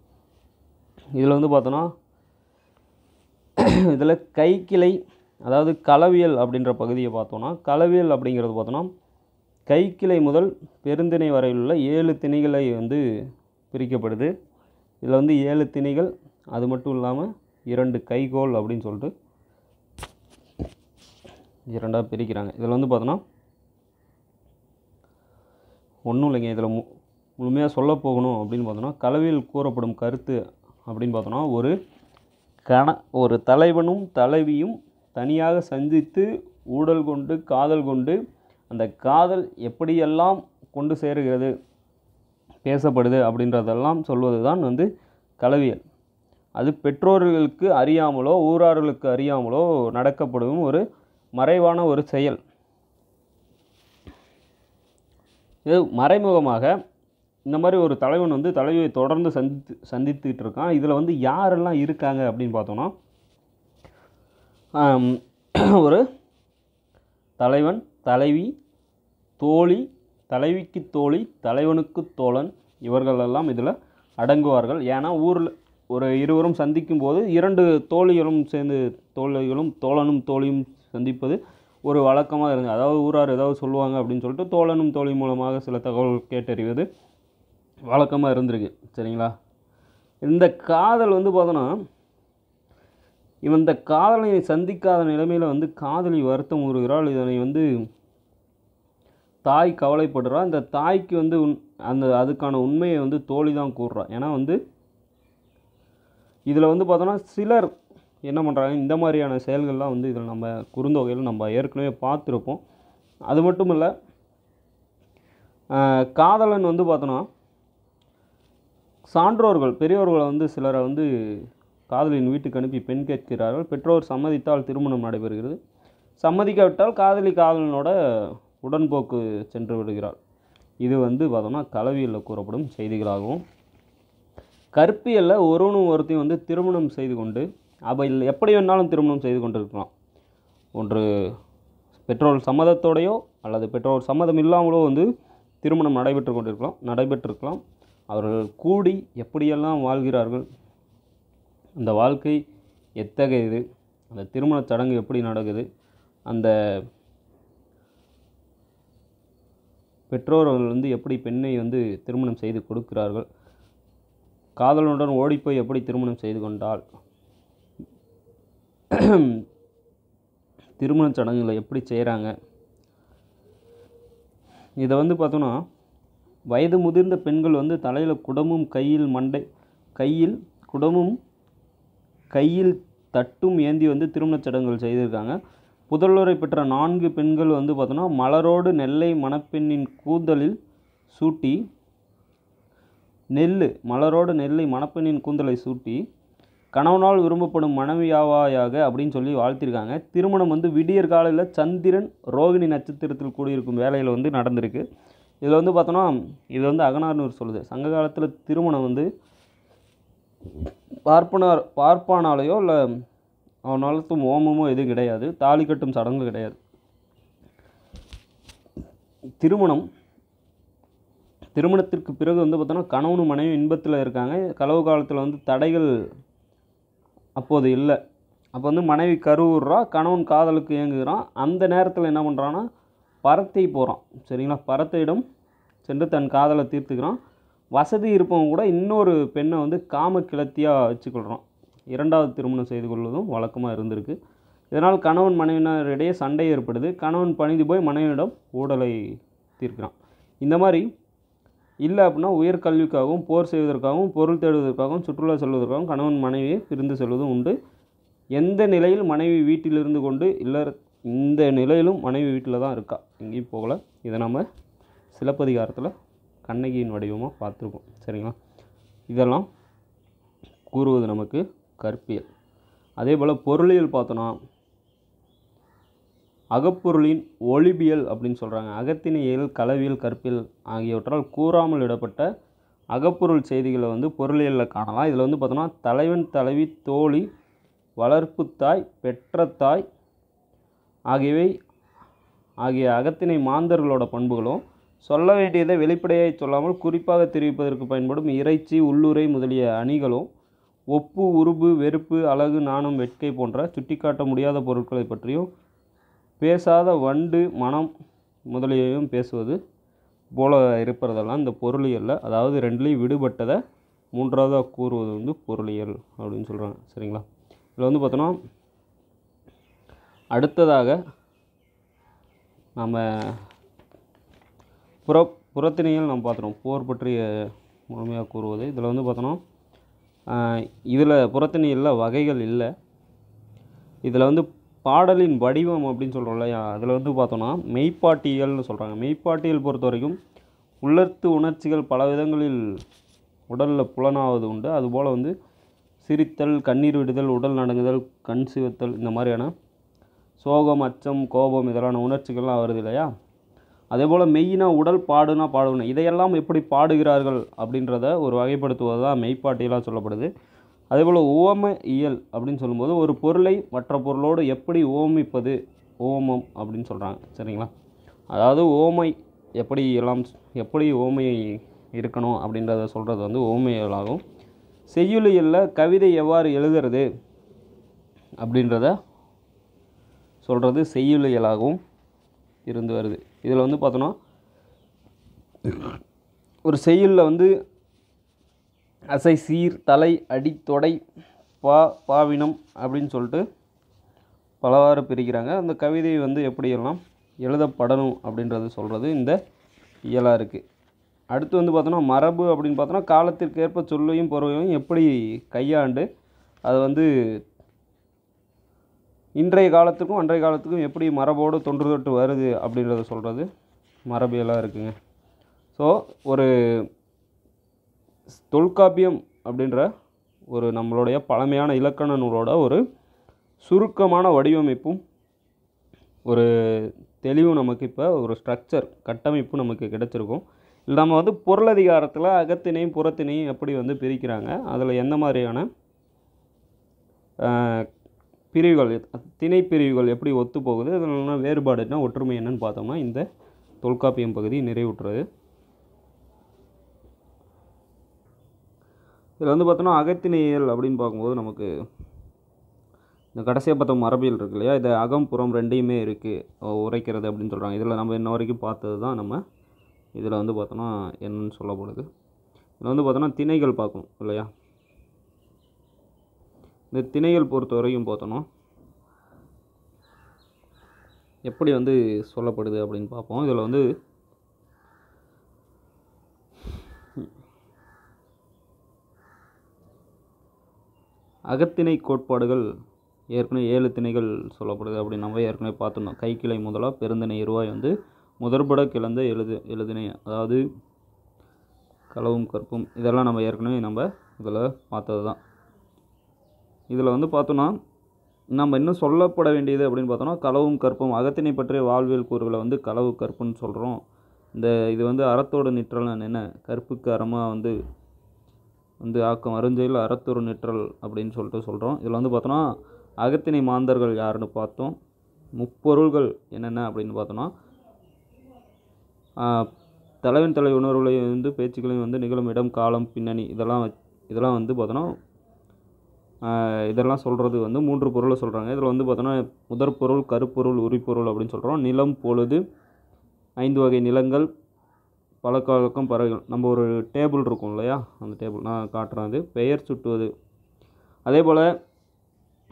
இதில் வந்து பார்த்தோன்னா இதில் கைக்கிளை, அதாவது களவியல் அப்படின்ற பகுதியை பார்த்தோன்னா, களவியல் அப்படிங்கிறது பார்த்தோன்னா கைக்கிளை முதல் பெருந்திணை வரையிலுள்ள 7 திணைகளை வந்து பிரிக்கப்படுது. இதில் வந்து 7 திணைகள், அது மட்டும் இல்லாமல் 2 கைகோல் அப்படின்னு சொல்லிட்டு 2ஆக பிரிக்கிறாங்க. இதில் வந்து பார்த்தோன்னா ஒன்றும் இல்லைங்க, இதில் முழுமையாக சொல்ல போகணும் அப்படின்னு பார்த்தோன்னா களவியல் கூறப்படும் கருத்து அப்படின்னு பார்த்தோன்னா ஒரு தலைவனும் தலைவியும் தனியாக சந்தித்து ஊடல் கொண்டு காதல் கொண்டு அந்த காதல் எப்படியெல்லாம் கொண்டு சேருகிறது பேசப்படுது அப்படின்றதெல்லாம் சொல்வது தான் வந்து களவியல். அது பெற்றோர்களுக்கு அறியாமலோ ஊரார்களுக்கு அறியாமலோ நடக்கப்படும் ஒரு மறைவான ஒரு செயல். இது மறைமுகமாக இந்த மாதிரி ஒரு தலைவன் வந்து தலைவியை தொடர்ந்து சந்தித்துக்கிட்டு இருக்கான். இதில் வந்து யாரெல்லாம் இருக்காங்க அப்படின்னு பார்த்தோன்னா, ஒரு தலைவன், தலைவி, தோழி, தலைவிக்கு தோழி, தலைவனுக்கு தோழன், இவர்களெல்லாம் இதில் அடங்குவார்கள். ஏன்னா ஊரில் ஒரு இருவரும் சந்திக்கும் போது 2 தோழிகளும் சேர்ந்து, தோழனும் தோழியும் சந்திப்பது ஒரு வழக்கமாக இருந்தது. அதாவது ஊரார் ஏதாவது சொல்லுவாங்க அப்படின்னு சொல்லிட்டு தோழனும் தோழி மூலமாக சில தகவல் கேட்டறிவது வழக்கமாக இருந்திருக்கு. சரிங்களா? இந்த காதல் வந்து பார்த்தோன்னா, இந்த காதலை சந்திக்காத நிலைமையில் வந்து காதலி வருத்தம் உறுகிறாள். இதனை வந்து தாய் கவலைப்படுறா. இந்த தாய்க்கு வந்து அதுக்கான உண்மையை வந்து தோழி தான் கூறுறா. ஏன்னா வந்து இதில் வந்து பார்த்தோன்னா சிலர் என்ன பண்ணுறாங்க, இந்த மாதிரியான செயல்கள்லாம் வந்து இதில் நம்ம குறுந்தொகையில் நம்ம ஏற்கனவே பார்த்துருப்போம். அது மட்டும் இல்லை, காதலன் வந்து பார்த்தோன்னா சான்றோர்கள் பெரியோர்களை வந்து சிலரை வந்து காதலின் வீட்டுக்கு அனுப்பி பெண் கேட்கிறார்கள். பெற்றோர் சம்மதித்தால் திருமணம் நடைபெறுகிறது. சம்மதிக்காவிட்டால் காதலனோட உடன்போக்கு சென்று விடுகிறார். இது வந்து பார்த்தோம்னா களவியலில் கூறப்படும் செய்திகளாகவும், கற்பியலில் ஒருத்தையும் வந்து திருமணம் செய்து கொண்டு அவையில் எப்படி வேணாலும் திருமணம் செய்து கொண்டிருக்கலாம். ஒன்று பெற்றோர் சம்மதத்தோடையோ அல்லது பெற்றோர் சம்மதம் இல்லாமலோ வந்து திருமணம் நடைபெற்றிருக்கலாம். அவர்கள் கூடி எப்படியெல்லாம் வாழ்கிறார்கள், அந்த வாழ்க்கை எத்தகையது, அந்த திருமணச் சடங்கு எப்படி நடக்குது, அந்த பெற்றோர்கள் வந்து எப்படி பெண்ணை வந்து திருமணம் செய்து கொடுக்கிறார்கள், காதலனுடன் ஓடிப்போய் எப்படி திருமணம் செய்து கொண்டால், திருமணச் சடங்குகளை எப்படி செய்கிறாங்க, இதை வந்து பார்த்தோன்னா வயது முதிர்ந்த பெண்கள் வந்து தலையில் குடமும் கையில் தட்டும் ஏந்தி வந்து திருமணச் சடங்குகள் செய்திருக்காங்க. புதல்வரை பெற்ற 4 பெண்கள் வந்து பார்த்தோன்னா மலரோடு நெல்லை மணப்பெண்ணின் கூந்தலில் சூட்டி கணவனால் விரும்பப்படும் மனைவியாவாயாக அப்படின்னு சொல்லி வாழ்த்திருக்காங்க. திருமணம் வந்து விடியற் காலையில் சந்திரன் ரோகிணி நட்சத்திரத்தில் கூடியிருக்கும் வேலையில் வந்து நடந்திருக்கு. இதில் வந்து பார்த்தோன்னா இது வந்து அகநானூர் சொல்லுது. சங்க காலத்தில் திருமணம் வந்து பார்ப்பானாலேயோ இல்லை அவன் நடத்தும் ஓமமோ எதுவும் கிடையாது. தாலி கட்டும் சடங்கு கிடையாது. திருமணத்திற்கு பிறகு வந்து பார்த்தோன்னா கணவனும் மனைவி இன்பத்தில் இருக்காங்க. களவு காலத்தில் வந்து தடைகள் அப்போது இல்லை. அப்போ வந்து மனைவி கருவுறா, கணவன் காதலுக்கு இயங்குகிறான். அந்த நேரத்தில் என்ன பண்ணுறான்னா பரத்தை போகிறான். சரிங்களா? பரத்தையிடம் சென்று தன் காதலை தீர்த்துக்கிறான். வசதி இருப்பவங்க கூட இன்னொரு பெண்ணை வந்து காம கிளத்தியாக வச்சுக்கொள்கிறான். 2வது திருமணம் செய்து கொள்வதும் வழக்கமாக இருந்திருக்கு. இதனால் கணவன் மனைவியினரிடையே சண்டை ஏற்படுது. கணவன் பணிந்து போய் மனைவியிடம் ஊடலை தீர்க்கிறான். இந்த மாதிரி இல்லை அப்படின்னா உயர்கல்விக்காகவும் போர் செய்வதற்காகவும் பொருள் தேடுவதற்காகவும் சுற்றுலா செல்வதற்காகவும் கணவன் மனைவியை பிரிந்து செல்வதும் உண்டு. எந்த நிலையில் மனைவி வீட்டில் இருந்து கொண்டு இல்லை, இந்த நிலையிலும் மனைவி வீட்டில் தான் இருக்கா, எங்கேயும் போகலை. இதை நம்ம சிலப்பதிகாரத்தில் கண்ணகியின் வடிவமாக பார்த்துருக்கோம். சரிங்களா? இதெல்லாம் கூறுவது நமக்கு கற்பியல். அதே போல் பொருளியல் பார்த்தோன்னா அகப்பொருளின் ஒளிபியல் அப்படின்னு சொல்கிறாங்க. அகத்தினியல், களவியல், கற்பியல் ஆகியவற்றால் கூறாமல் இடப்பட்ட அகப்பொருள் செய்திகளை வந்து பொருளியலில் காணலாம். இதில் வந்து பார்த்தோன்னா தலைவன், தலைவி, தோழி, வளர்ப்பு தாய், பெற்ற தாய் ஆகிய அகத்திணை மாந்தர்களோட பண்புகளும், சொல்ல வேண்டியதை வெளிப்படையாக சொல்லாமல் குறிப்பாக தெரிவிப்பதற்கு பயன்படும் இறைச்சி, உள்ளுரை முதலிய அணிகளும், ஒப்பு, உருபு, வெறுப்பு, அழகு, நாணம், வெட்கை போன்ற சுட்டிக்காட்ட முடியாத பொருட்களை பற்றியும், பேசாத வண்டு, மனம் முதலியையும் பேசுவது போல இருப்பதெல்லாம் இந்த பொருளியலில், அதாவது 2லையும் விடுபட்டதை 3வதாக கூறுவது வந்து பொருளியல் அப்படின்னு சொல்கிறாங்க. சரிங்களா? இதில் வந்து பார்த்தோன்னா அடுத்ததாக நம்ம புறத்திணையில் நம்ம பார்த்துருவோம். போர் பற்றிய முழுமையாக கூறுவது. இதில் வந்து பார்த்தோன்னா இதில் புறத்திணையில் வகைகள் இல்லை. இதில் வந்து பாடலின் வடிவம் அப்படின்னு சொல்கிறோம் இல்லையா, அதில் வந்து பார்த்தோன்னா மெய்ப்பாட்டியல்னு சொல்கிறாங்க. மெய்ப்பாட்டியல் பொறுத்த வரைக்கும் உள்ளத்து உணர்ச்சிகள் பல விதங்களில் உடலில் புலனாவது உண்டு. அதுபோல் வந்து சிரித்தல், கண்ணீர் விடுதல், உடல் நடுங்குதல், கண் சிவத்தல், இந்த மாதிரியான சோகம், அச்சம், கோபம் இதெல்லாம் உணர்ச்சிகள்லாம் வருது இல்லையா. அதேபோல் மெய்யினா உடல், பாடுனா பாடுனா, இதையெல்லாம் எப்படி பாடுகிறார்கள் அப்படின்றத ஒரு வகைப்படுத்துவது தான் மெய்ப்பாட்டியலாக சொல்லப்படுது. அதேபோல் உவம இயல் அப்படின்னு சொல்லும்போது ஒரு பொருளை மற்ற பொருளோடு எப்படி உவமிப்பது, ஓமம் அப்படின்னு சொல்கிறாங்க. சரிங்களா. அதாவது ஓமை எப்படி ஓமை இருக்கணும் அப்படின்றத சொல்கிறது வந்து ஓமையலாகும். செய்யுளியலில் கவிதை எவ்வாறு எழுதுறது அப்படின்றத சொல்கிறது செய்யுளியலாகவும் இருந்து வருது. இதில் வந்து பார்த்தோன்னா ஒரு செய்யுளில் வந்து அசை, சீர், தலை, அடி, தொடை, பாவினம் அப்படின்னு சொல்லிட்டு பலவாறு பிரிக்கிறாங்க. அந்த கவிதை வந்து எப்படியெல்லாம் எழுதப்படணும் அப்படின்றது சொல்கிறது இந்த இயலாக இருக்குது. அடுத்து வந்து பார்த்தோன்னா மரபு அப்படின்னு பார்த்தோன்னா காலத்திற்கேற்ப சொல்லையும் பொருளையும் எப்படி கையாண்டு அது வந்து இன்றைய காலத்துக்கும் அன்றைய காலத்துக்கும் எப்படி மரபோடு தொன்று தொட்டு வருது அப்படின்றத சொல்கிறது மரபியலாக இருக்குங்க. ஸோ ஒரு தொல்காப்பியம் அப்படின்ற ஒரு நம்மளுடைய பழமையான இலக்கண நூலோட ஒரு சுருக்கமான வடிவமைப்பும் ஒரு தெளிவும் நமக்கு இப்போ ஒரு ஸ்ட்ரக்சர் கட்டமைப்பு நமக்கு கிடைச்சிருக்கும். இல்லை நம்ம வந்து பொருளதிகாரத்தில் அகத்தினையும் புறத்தினையும் எப்படி வந்து பிரிக்கிறாங்க, அதில் எந்த மாதிரியான பிரிவுகள், திணை பிரிவுகள் எப்படி ஒத்து போகுது, அதில் வேறுபாடுனா ஒற்றுமை என்னன்னு பார்த்தோம்னா இந்த தொல்காப்பியம் பகுதி நிறைவுற்றது. இதில் வந்து பார்த்தோன்னா அகத்திணையல் அப்படின்னு பார்க்கும்போது நமக்கு இந்த கடைசியாக பார்த்தோம் மரபியல் இருக்கு இல்லையா, இது அகம் புறம் ரெண்டையுமே இருக்குது உரைக்கிறது அப்படின்னு சொல்கிறாங்க. இதில் நம்ம இன்ன வரைக்கும் பார்த்தது தான் நம்ம இதில் வந்து பார்த்தோன்னா என்னன்னு சொல்லப்படுது. இதில் வந்து பார்த்தோன்னா திணைகள் பார்க்கணும் இல்லையா. இந்த திணைகள் பொறுத்த வரைக்கும் பார்த்தோன்னா எப்படி வந்து சொல்லப்படுது அப்படின்னு பார்ப்போம். இதில் வந்து அகத்திணை கோட்பாடுகள் ஏற்கனவே 7 திணைகள் சொல்லப்படுது அப்படின்னு நம்ம ஏற்கனவே பார்த்துருந்தோம். கைக்கிளை முதலாக பெருந்திணை இருவாய் வந்து முதற்பட கிளந்த எழுதினை, அதாவது களவும் கற்பும், இதெல்லாம் நம்ம ஏற்கனவே இதில் பார்த்தது தான். இதில் வந்து பார்த்தோன்னா நம்ம இன்னும் சொல்லப்பட வேண்டியது அப்படின்னு பார்த்தோன்னா களவும் கற்பும், அகத்திணை பற்றிய வாழ்வியல் கூறுகளை வந்து களவு கற்புன்னு சொல்கிறோம். இது வந்து அறத்தோடு நிற்றல் என்ன, கற்புக்கு அறமாக வந்து ஆக்கம் அருஞ்செயல் அறத்தொரு நிற்றல் அப்படின்னு சொல்கிறோம். இதில் வந்து பார்த்தோன்னா அகத்திணை மாந்தர்கள் யாருன்னு பார்த்தோம். முப்பொருள்கள் என்னென்ன அப்படின்னு பார்த்தோன்னா தலைவன் தலை உணர்வுகளையும் வந்து பேச்சுக்களையும் வந்து நிகழும் இடம், காலம், பின்னணி, இதெல்லாம் வந்து பார்த்தோன்னா இதெல்லாம் சொல்கிறது வந்து 3 பொருளை சொல்கிறாங்க. இதில் வந்து பார்த்தோன்னா முதற்பொருள், கருப்பொருள், உரிப்பொருள் அப்படின்னு சொல்கிறோம். நிலம், பொழுது, 5 வகை நிலங்கள், பழக்கவழக்கம், பறவைகள். நம்ம ஒரு டேபிள் இருக்கும் இல்லையா, அந்த டேபிள் நான் காட்டுறேன். அது பெயர் சுட்டுவது. அதே போல்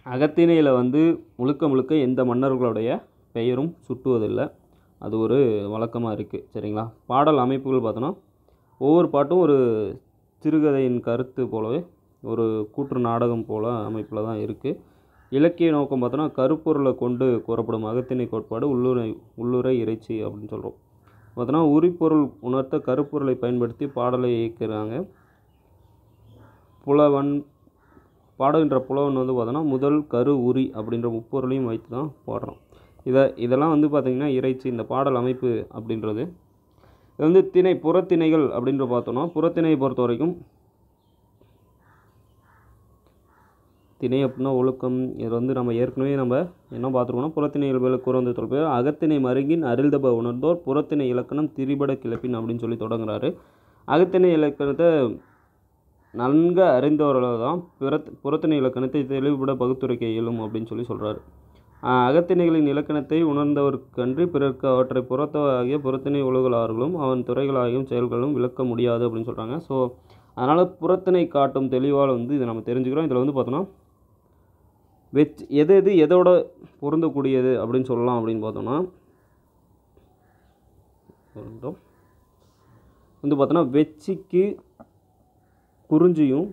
அகத்திணையில் வந்து முழுக்க எந்த மன்னர்களுடைய பெயரும் சுட்டுவதில்லை, அது ஒரு வழக்கமாக இருக்குது. சரிங்களா. பாடல் அமைப்புகள் பார்த்தோன்னா ஒவ்வொரு பாட்டும் ஒரு சிறுகதையின் கருத்து போலவே ஒரு கூற்று நாடகம் போல் அமைப்பில் தான் இருக்குது. இலக்கிய நோக்கம் பார்த்தோன்னா கருப்பொருளை கொண்டு கூறப்படும் அகத்திணை கோட்பாடு உள்ளுரை இறைச்சி அப்படின்னு சொல்கிறோம். பார்த்தோன்னா உரிப்பொருள் உணர்த்த கருப்பொருளை பயன்படுத்தி பாடலை இயக்குறாங்க. புலவன் பாடுகின்ற புலவன் வந்து பார்த்தோன்னா முதல், கரு, உரி அப்படின்ற முப்பொருளையும் வைத்து தான் பாடுறோம். இதெல்லாம் வந்து பார்த்திங்கன்னா இறைச்சி இந்த பாடல் அமைப்பு அப்படின்றது. இது வந்து புறத்திணைகள் அப்படின்ற பார்த்தோன்னா புறத்திணையை பொறுத்த வரைக்கும் திணை அப்படின்னா ஒழுக்கம். இது வந்து நம்ம ஏற்கனவே என்ன பார்த்துருக்கோம்னா புறத்திணைகள் மேலே கூறந்து தொல்பேர் அகத்திணை மருங்கின் அருள்தப உணர்ந்தோர் புறத்திணை இலக்கணம் திரிபட கிளப்பின் அப்படின்னு சொல்லி தொடங்குறாரு. அகத்திணை இலக்கணத்தை நன்கு அறிந்தவர்கள் தான் புறத்திணை இலக்கணத்தை தெளிவுபட பகுத்துரைக்க இயலும் அப்படின்னு சொல்லி சொல்கிறாரு. அகத்திணைகளின் இலக்கணத்தை உணர்ந்தவர்க்கன்றி பிறர்க்கு அவற்றை புறத்தாகிய புறத்திணை ஒழுகலார்களும் அவன் துறைகளாகியும் செயல்களும் விளக்க முடியாது அப்படின்னு சொல்கிறாங்க. ஸோ அதனால் புறத்திணை காட்டும் தெளிவால் வந்து இதை நம்ம தெரிஞ்சுக்கிறோம். இதில் வந்து பார்த்தோன்னா எதோட பொருந்தக்கூடியது அப்படின்னு சொல்லலாம் அப்படின்னு பார்த்தோன்னா வந்து பார்த்தோன்னா வெச்சிக்கு குறிஞ்சியும்,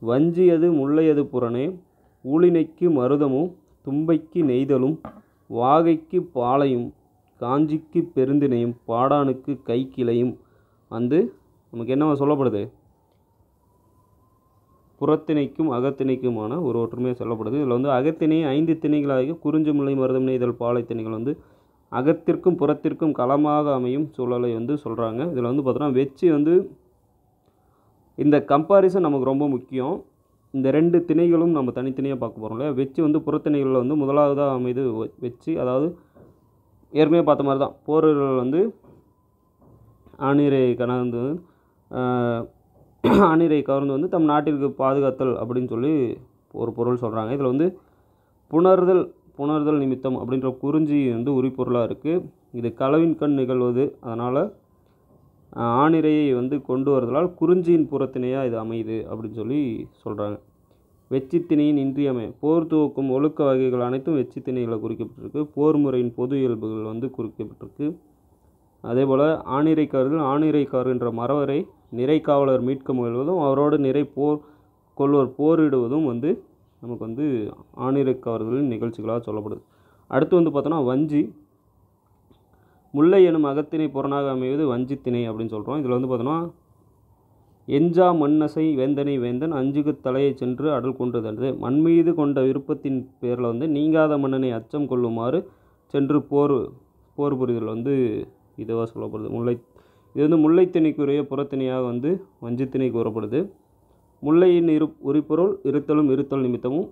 வஞ்சியது முல்லையது புறனே, ஊழினைக்கு மருதமும், தும்பைக்கு நெய்தலும், வாகைக்கு பாலையும், காஞ்சிக்கு பெருந்தினையும், பாடானுக்கு கைக்கிளையும் வந்து நமக்கு என்ன சொல்லப்படுது? புறத்திணைக்கும் அகத்திணைக்குமான ஒரு ஒற்றுமையை சொல்லப்படுது. இதில் வந்து அகத்திணை 5 திணைகளாகி குறிஞ்சி, முல்லை, மருதம், நெய்தல், பாலை திணைகள் வந்து அகத்திற்கும் புறத்திற்கும் களமாக அமையும் சூழலை வந்து சொல்கிறாங்க. இதில் வந்து பார்த்தோன்னா வெச்சி வந்து இந்த கம்பாரிசன் நமக்கு ரொம்ப முக்கியம். இந்த 2 திணைகளும் நம்ம தனித்தனியாக பார்க்க போகிறோம் இல்லையா. வெச்சி வந்து புறத்திணைகளில் வந்து முதலாவதாக அமைது வெச்சி. அதாவது ஏற்கனவே பார்த்த மாதிரி தான், போர்கள் வந்து ஆணிரை கணர்ந்து ஆணிரை கவர்ந்து வந்து தம் நாட்டிற்கு பாதுகாத்தல் அப்படின்னு சொல்லி ஒரு பொருள் சொல்கிறாங்க. இதில் வந்து புணர்தல் நிமித்தம் அப்படின்ற குறிஞ்சி வந்து உரிப்பொருளாக இருக்குது. இது களவின் கண் நிகழ்வது, அதனால் ஆணிரையை வந்து கொண்டு வருதலால் குறிஞ்சியின் புறத்திணையாக இது அமையுது அப்படின்னு சொல்லி சொல்கிறாங்க. வெச்சித்திணையின் இன்றியமை போர் துவக்கும் ஒழுக்க வகைகள் அனைத்தும் வெச்சித்திணையில் குறிக்கப்பட்டிருக்கு. போர் முறையின் பொது இயல்புகள் வந்து குறிக்கப்பட்டிருக்கு. அதே போல் ஆணிரைக்காரர்கள் என்ற மறவரை நிறை காவலர் மீட்க முயல்வதும் அவரோடு நிறை கொள்வோர் போரிடுவதும் வந்து நமக்கு வந்து ஆணிரைக்காரர்களின் நிகழ்ச்சிகளாக சொல்லப்படுது. அடுத்து வந்து பார்த்தோன்னா வஞ்சி. முல்லை எனும் அகத்திணை புறனாக அமைவது வஞ்சித்திணை அப்படின்னு சொல்கிறோம். இதில் வந்து பார்த்தோன்னா எஞ்சா மண்ணசை வேந்தனை வேந்தன் அஞ்சுகு தலையை சென்று அடல் கொண்டது. மண் மீது கொண்ட விருப்பத்தின் பேரில் வந்து நீங்காத மன்னனை அச்சம் கொள்ளுமாறு சென்று போர் புரிதல் வந்து இதுவாக சொல்லப்படுது. இது வந்து முல்லைத்திணைக்குரிய புறத்திணையாக வந்து வஞ்சித்திணை கூறப்படுது. முல்லையின் உரிப்பொருள் இருத்தல் நிமித்தமும்.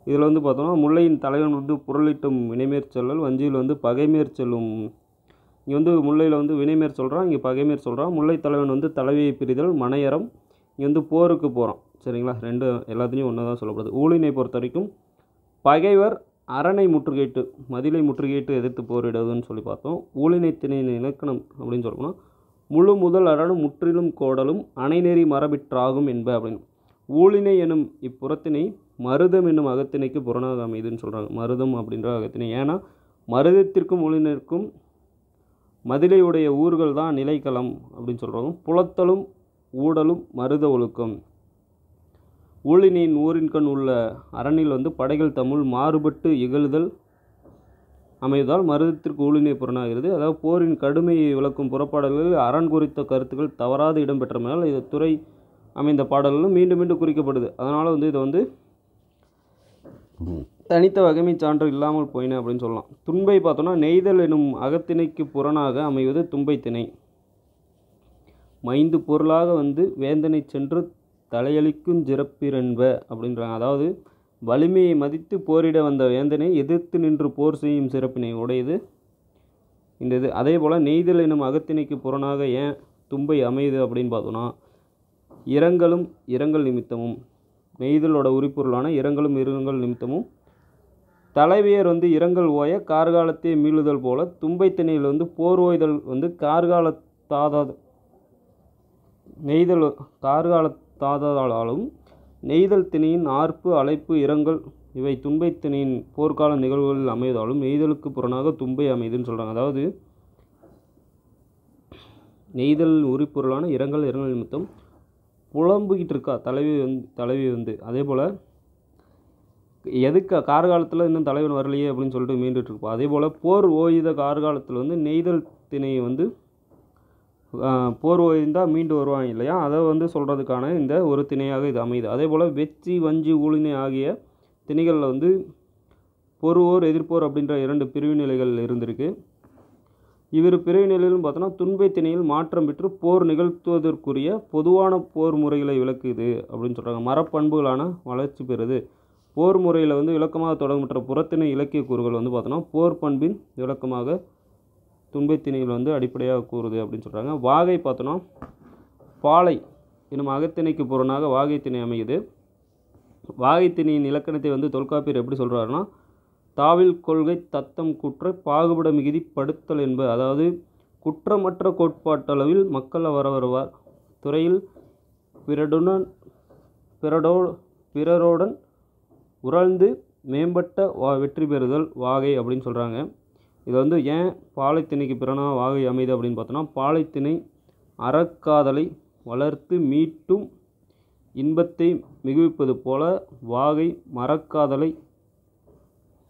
இதில் வந்து பார்த்தோம்னா முல்லையின் தலைவன் வந்து புரளிட்டும் வினைமேற் செல்லல், வஞ்சியில் வந்து பகைமேற் செல்லும். இங்கே வந்து முல்லையில் வந்து வினைமேற் சொல்கிறான், இங்கே பகைமேற் சொல்கிறான். முல்லை தலைவன் வந்து தலைவியை பிரிதல் மனையறம். இங்கே வந்து போருக்கு போகிறான். சரிங்களா, எல்லாத்துலேயும் ஒன்று தான் சொல்லப்படுது. ஊழினை பொறுத்த வரைக்கும் பகைவர் அரணை முற்றுகையிட்டு மதிலை முற்றுகையிட்டு எதிர்த்து போரிடுவதுன்னு சொல்லி பார்த்தோம். ஊழினை திணையின் இலக்கணம் அப்படின்னு சொல்லணும்னா முழு முதல் அரணும் முற்றிலும் கோடலும் அணைநெறி மரபிற்றாகும் என்ப அப்படின்னு. ஊழினை எனும் இப்புறத்தினை மருதம் என்னும் அகத்திணைக்கு புறனாக அமைதுன்னு சொல்கிறாங்க. மருதம் அப்படின்ற அகத்திணை. ஏன்னா மருதத்திற்கும் ஊழினருக்கும் மதிலையுடைய ஊர்கள் தான் நிலைக்களம் அப்படின்னு சொல்கிறாங்க. புலத்தலும் ஊடலும் மருத ஒழுக்கம். ஊழினின் ஊரின்கண் உள்ள அரணில் வந்து படைகள் தமிழ் மாறுபட்டு இகழுதல் அமைவதால் மருதத்திற்கு ஊழினை புறனாகிறது. அதாவது போரின் கடுமையை விளக்கும் புறப்பாடல்களில் அரண் குறித்த கருத்துக்கள் தவறாது இடம்பெற்றமையால் இது துறை அமைந்த பாடல்களும் மீண்டும் மீண்டும் குறிக்கப்படுது. அதனால் வந்து இதை வந்து தனித்த வகைமை சான்று இல்லாமல் போயின அப்படின்னு சொல்லலாம். துன்பை பார்த்தோன்னா நெய்தல் எனும் அகத்திணைக்கு புறனாக அமைவது தும்பை திணை. மைந்து பொருளாக வந்து வேந்தனை சென்று தலையளிக்கும் சிறப்பிரன்ப அப்படின்றாங்க. அதாவது வலிமையை மதித்து போரிட வந்த வேந்தனை எதிர்த்து நின்று போர் செய்யும் சிறப்பினை உடையது இந்த இது. அதே போல் நெய்தல் எனும் அகத்திணைக்கு புறனாக ஏன் தும்பை அமையுது அப்படின்னு பார்த்தோன்னா இரங்கல் நிமித்தமும். நெய்தலோட உரிப்பொருளான இரங்கல் நிமித்தமும் தலைவியர் வந்து இரங்கல் ஓய கார்காலத்தை மீளுதல் போல தும்பை திணையில் வந்து போர் ஓய்தல் வந்து கார்காலத்தாதாலும் நெய்தல் திணையின் ஆர்ப்பு அழைப்பு இரங்கல் இவை தும்பை திணையின் போர்க்கால நிகழ்வுகளில் அமைவதாலும் நெய்தலுக்கு புறனாக தும்பை அமைதுன்னு சொல்கிறாங்க. அதாவது நெய்தல் உரிப்பொருளான இரங்கல் நிமித்தம் புலம்புகிட்டு இருக்கா தலைவி வந்து அதே போல் எதுக்கு கார்காலத்தில் இன்னும் தலைவன் வரலையே அப்படின்னு சொல்லிட்டு மீண்டுட்டு இருப்போம். அதே போல் போர் ஓய்த கார்காலத்தில் வந்து நெய்தல் திணையை வந்து போர் ஓய்ந்தால் மீண்டு வருவாங்க இல்லையா, அதை வந்து சொல்கிறதுக்கான இந்த ஒரு திணையாக இது அமையுது. அதே போல் வெச்சி வஞ்சி ஊழினை ஆகிய திணைகளில் வந்து பொறுவோர் எதிர்ப்போர் அப்படின்ற 2 பிரிவு நிலைகள் இருந்திருக்கு. இவர் பிரிவு நிலையிலும் பார்த்தோன்னா துன்பை திணையில் மாற்றம் பெற்று போர் நிகழ்த்துவதற்குரிய பொதுவான போர் முறைகளை விளக்குது அப்படின்னு சொல்கிறாங்க. மரப்பண்புகளான வளர்ச்சி பெறுது. போர் முறையில் வந்து விளக்கமாக தொடங்கப்பட்ட புறத்திணை இலக்கிய கூறுகள் வந்து பார்த்தோன்னா போர் பண்பின் விளக்கமாக துன்பை திணையில் வந்து அடிப்படையாக கூறுது அப்படின்னு சொல்கிறாங்க. வாகை பார்த்தோன்னா பாலை எனும் அகத்திணைக்கு புறனாக வாகை திணை அமையுது. வாகை திணையின் இலக்கணத்தை வந்து தொல்காப்பியர் எப்படி சொல்கிறாருன்னா தாவில் கொள்கை தத்தம் குற்ற பாகுபட மிகுதி படுத்தல் என்பது. அதாவது குற்றமற்ற கோட்பாட்டளவில் மக்கள் வரவருவார் துறையில் பிறரோடன் உறழ்ந்து மேம்பட்ட வெற்றி பெறுதல் வாகை அப்படின்னு சொல்கிறாங்க. இது வந்து ஏன் பாலைத்திணைக்கு பிறனாக வாகை அமைது அப்படின்னு பார்த்தோன்னா பாலைத்திணை அறக்காதலை வளர்த்து மீட்டும் இன்பத்தை மிகுவிப்பது போல வாகை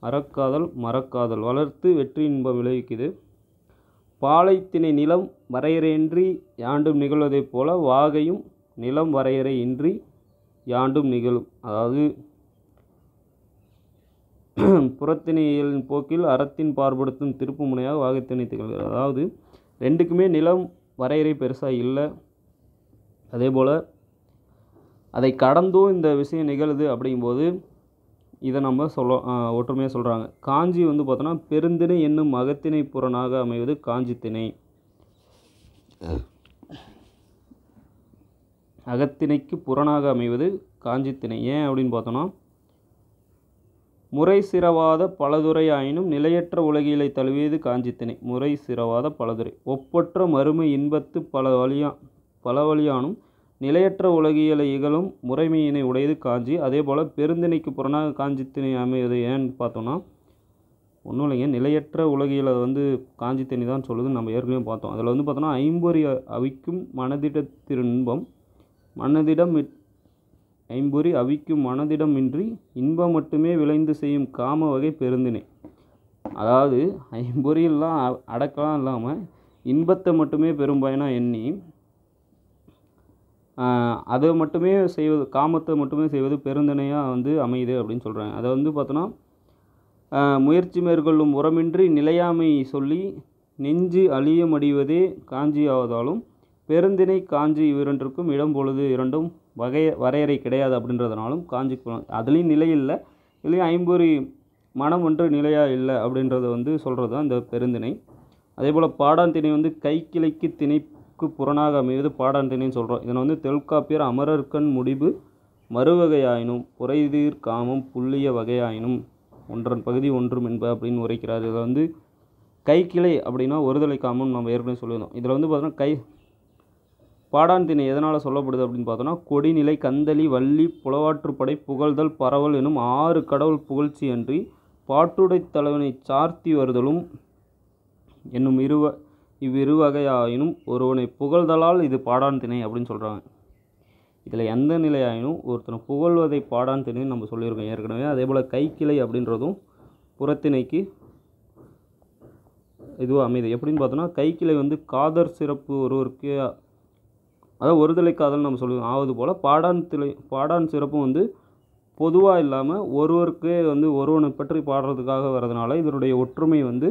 மறக்காதல் வளர்த்து வெற்றி இன்பம் விளைவிக்குது. பாலைத்திணை நிலம் வரையறையின்றி யாண்டும் நிகழ்வதைப் போல வாகையும் நிலம் வரையறை இன்றி யாண்டும் நிகழும். அதாவது புறத்திணையின் போக்கில் அறத்தின் பார்படுத்தும் திருப்பு முனையாக வாகைத்திணை திகழ்கிறது. அதாவது ரெண்டுக்குமே நிலம் வரையறை பெருசாக இல்லை. அதே போல் அதை கடந்தும் இந்த விஷயம் நிகழுது. அப்படிங்கும்போது இதை நம்ம ஒற்றுமையாக சொல்கிறாங்க. காஞ்சி வந்து பார்த்தோன்னா பெருந்திணை என்னும் அகத்திணை புறனாக அமைவது காஞ்சி திணை. அகத்திணைக்கு புறனாக அமைவது காஞ்சி திணை. ஏன் அப்படின்னு பார்த்தோன்னா, முறை சிறவாத பலதுறை ஆயினும் நிலையற்ற உலகியலை தழுவியது காஞ்சி திணை. முறை சிறவாத பலதுறை ஒப்பற்ற மறுமை இன்பத்து பல வழியானும் நிலையற்ற உலகியலை இகழும் முறைமையினை உடையது காஞ்சி. அதே போல் பெருந்திணைக்கு புறனாக காஞ்சி திணை அமைவது ஏன்னு பார்த்தோன்னா, ஒன்றும் இல்லைங்க, நிலையற்ற உலகியலை வந்து காஞ்சி திணை தான் சொல்லுதுன்னு நம்ம ஏற்கனவே பார்த்தோம். அதில் வந்து பார்த்தோன்னா ஐம்பொறி அவிக்கும் மனதிடத்தின்பம் ஐம்பொறி அவிக்கும் மனதிடமின்றி இன்பம் மட்டுமே விளைந்து செய்யும் காம வகை பெருந்திணை. அதாவது ஐம்பொறியெல்லாம் அடக்கலாம் இல்லாமல் இன்பத்தை மட்டுமே பெரும் பயனாக எண்ணி அதை மட்டுமே செய்வது, காமத்தை மட்டுமே செய்வது பெருந்திணையாக வந்து அமையுது அப்படின்னு சொல்கிறாங்க. அதை வந்து பார்த்தோன்னா, முயற்சி மேற்கொள்ளும் உரமின்றி நிலையாமை சொல்லி நெஞ்சு அழிய மடிவதே காஞ்சி ஆவதாலும் பெருந்திணை காஞ்சி இவ்விரண்டிற்கும் இடம் பொழுது இரண்டும் வரையறை கிடையாது அப்படின்றதுனாலும் காஞ்சி அதுலேயும் நிலை இல்லை, இதுலேயும் ஐம்பொறி மனம் ஒன்று நிலையாக இல்லை அப்படின்றத வந்து சொல்கிறது தான் இந்த பெருந்திணை. அதே போல் பாடான் திணை வந்து கைக்கிளைக்கு திணைக்கு புறனாக அமைவது பாடான் திணைன்னு சொல்கிறோம். இதனை வந்து தொல்காப்பியர் அமரர்கண் முடிவு மறுவகையாயினும் புரைதீர் காமம் புள்ளிய வகையாயினும் ஒன்றன் பகுதி ஒன்றும் என்ப அப்படின்னு உரைக்கிறார். இதில் வந்து கைக்கிளை அப்படின்னா ஒருதலை காமம் நம்ம ஏற்கனவே சொல்லியிருந்தோம். இதில் வந்து பார்த்தோன்னா பாடான் திணை எதனால் சொல்லப்படுது அப்படின்னு பார்த்தோன்னா, கொடிநிலை கந்தளி வள்ளி புலவாற்றுப்படை புகழ்தல் பரவல் எனும் 6 கடவுள் புகழ்ச்சி அன்றி பாட்டுடை தலைவனை சார்த்தி வருதலும் என்னும் இவ்விரு வகையாயினும் ஒருவனை புகழ்தலால் இது பாடான் திணை அப்படின்னு சொல்கிறாங்க. இதில் எந்த நிலையாயினும் ஒருத்தனை புகழ்வதை பாடான் திணைன்னு நம்ம சொல்லியிருக்கோம் ஏற்கனவே. அதே போல் கைக்கிளை அப்படின்றதும் புறத்திணைக்கு இதுவும் அமைது. எப்படின்னு பார்த்தோன்னா, கைக்கிளை வந்து காதர் சிறப்பு ஒருவருக்கு, அதாவது ஒருதலை காதல் நம்ம சொல்லுவோம் ஆவது போல் பாடான் சிறப்பும் வந்து பொதுவாக இல்லாமல் ஒருவருக்கே வந்து ஒருவனை பற்றி பாடுறதுக்காக வர்றதுனால இதனுடைய ஒற்றுமை வந்து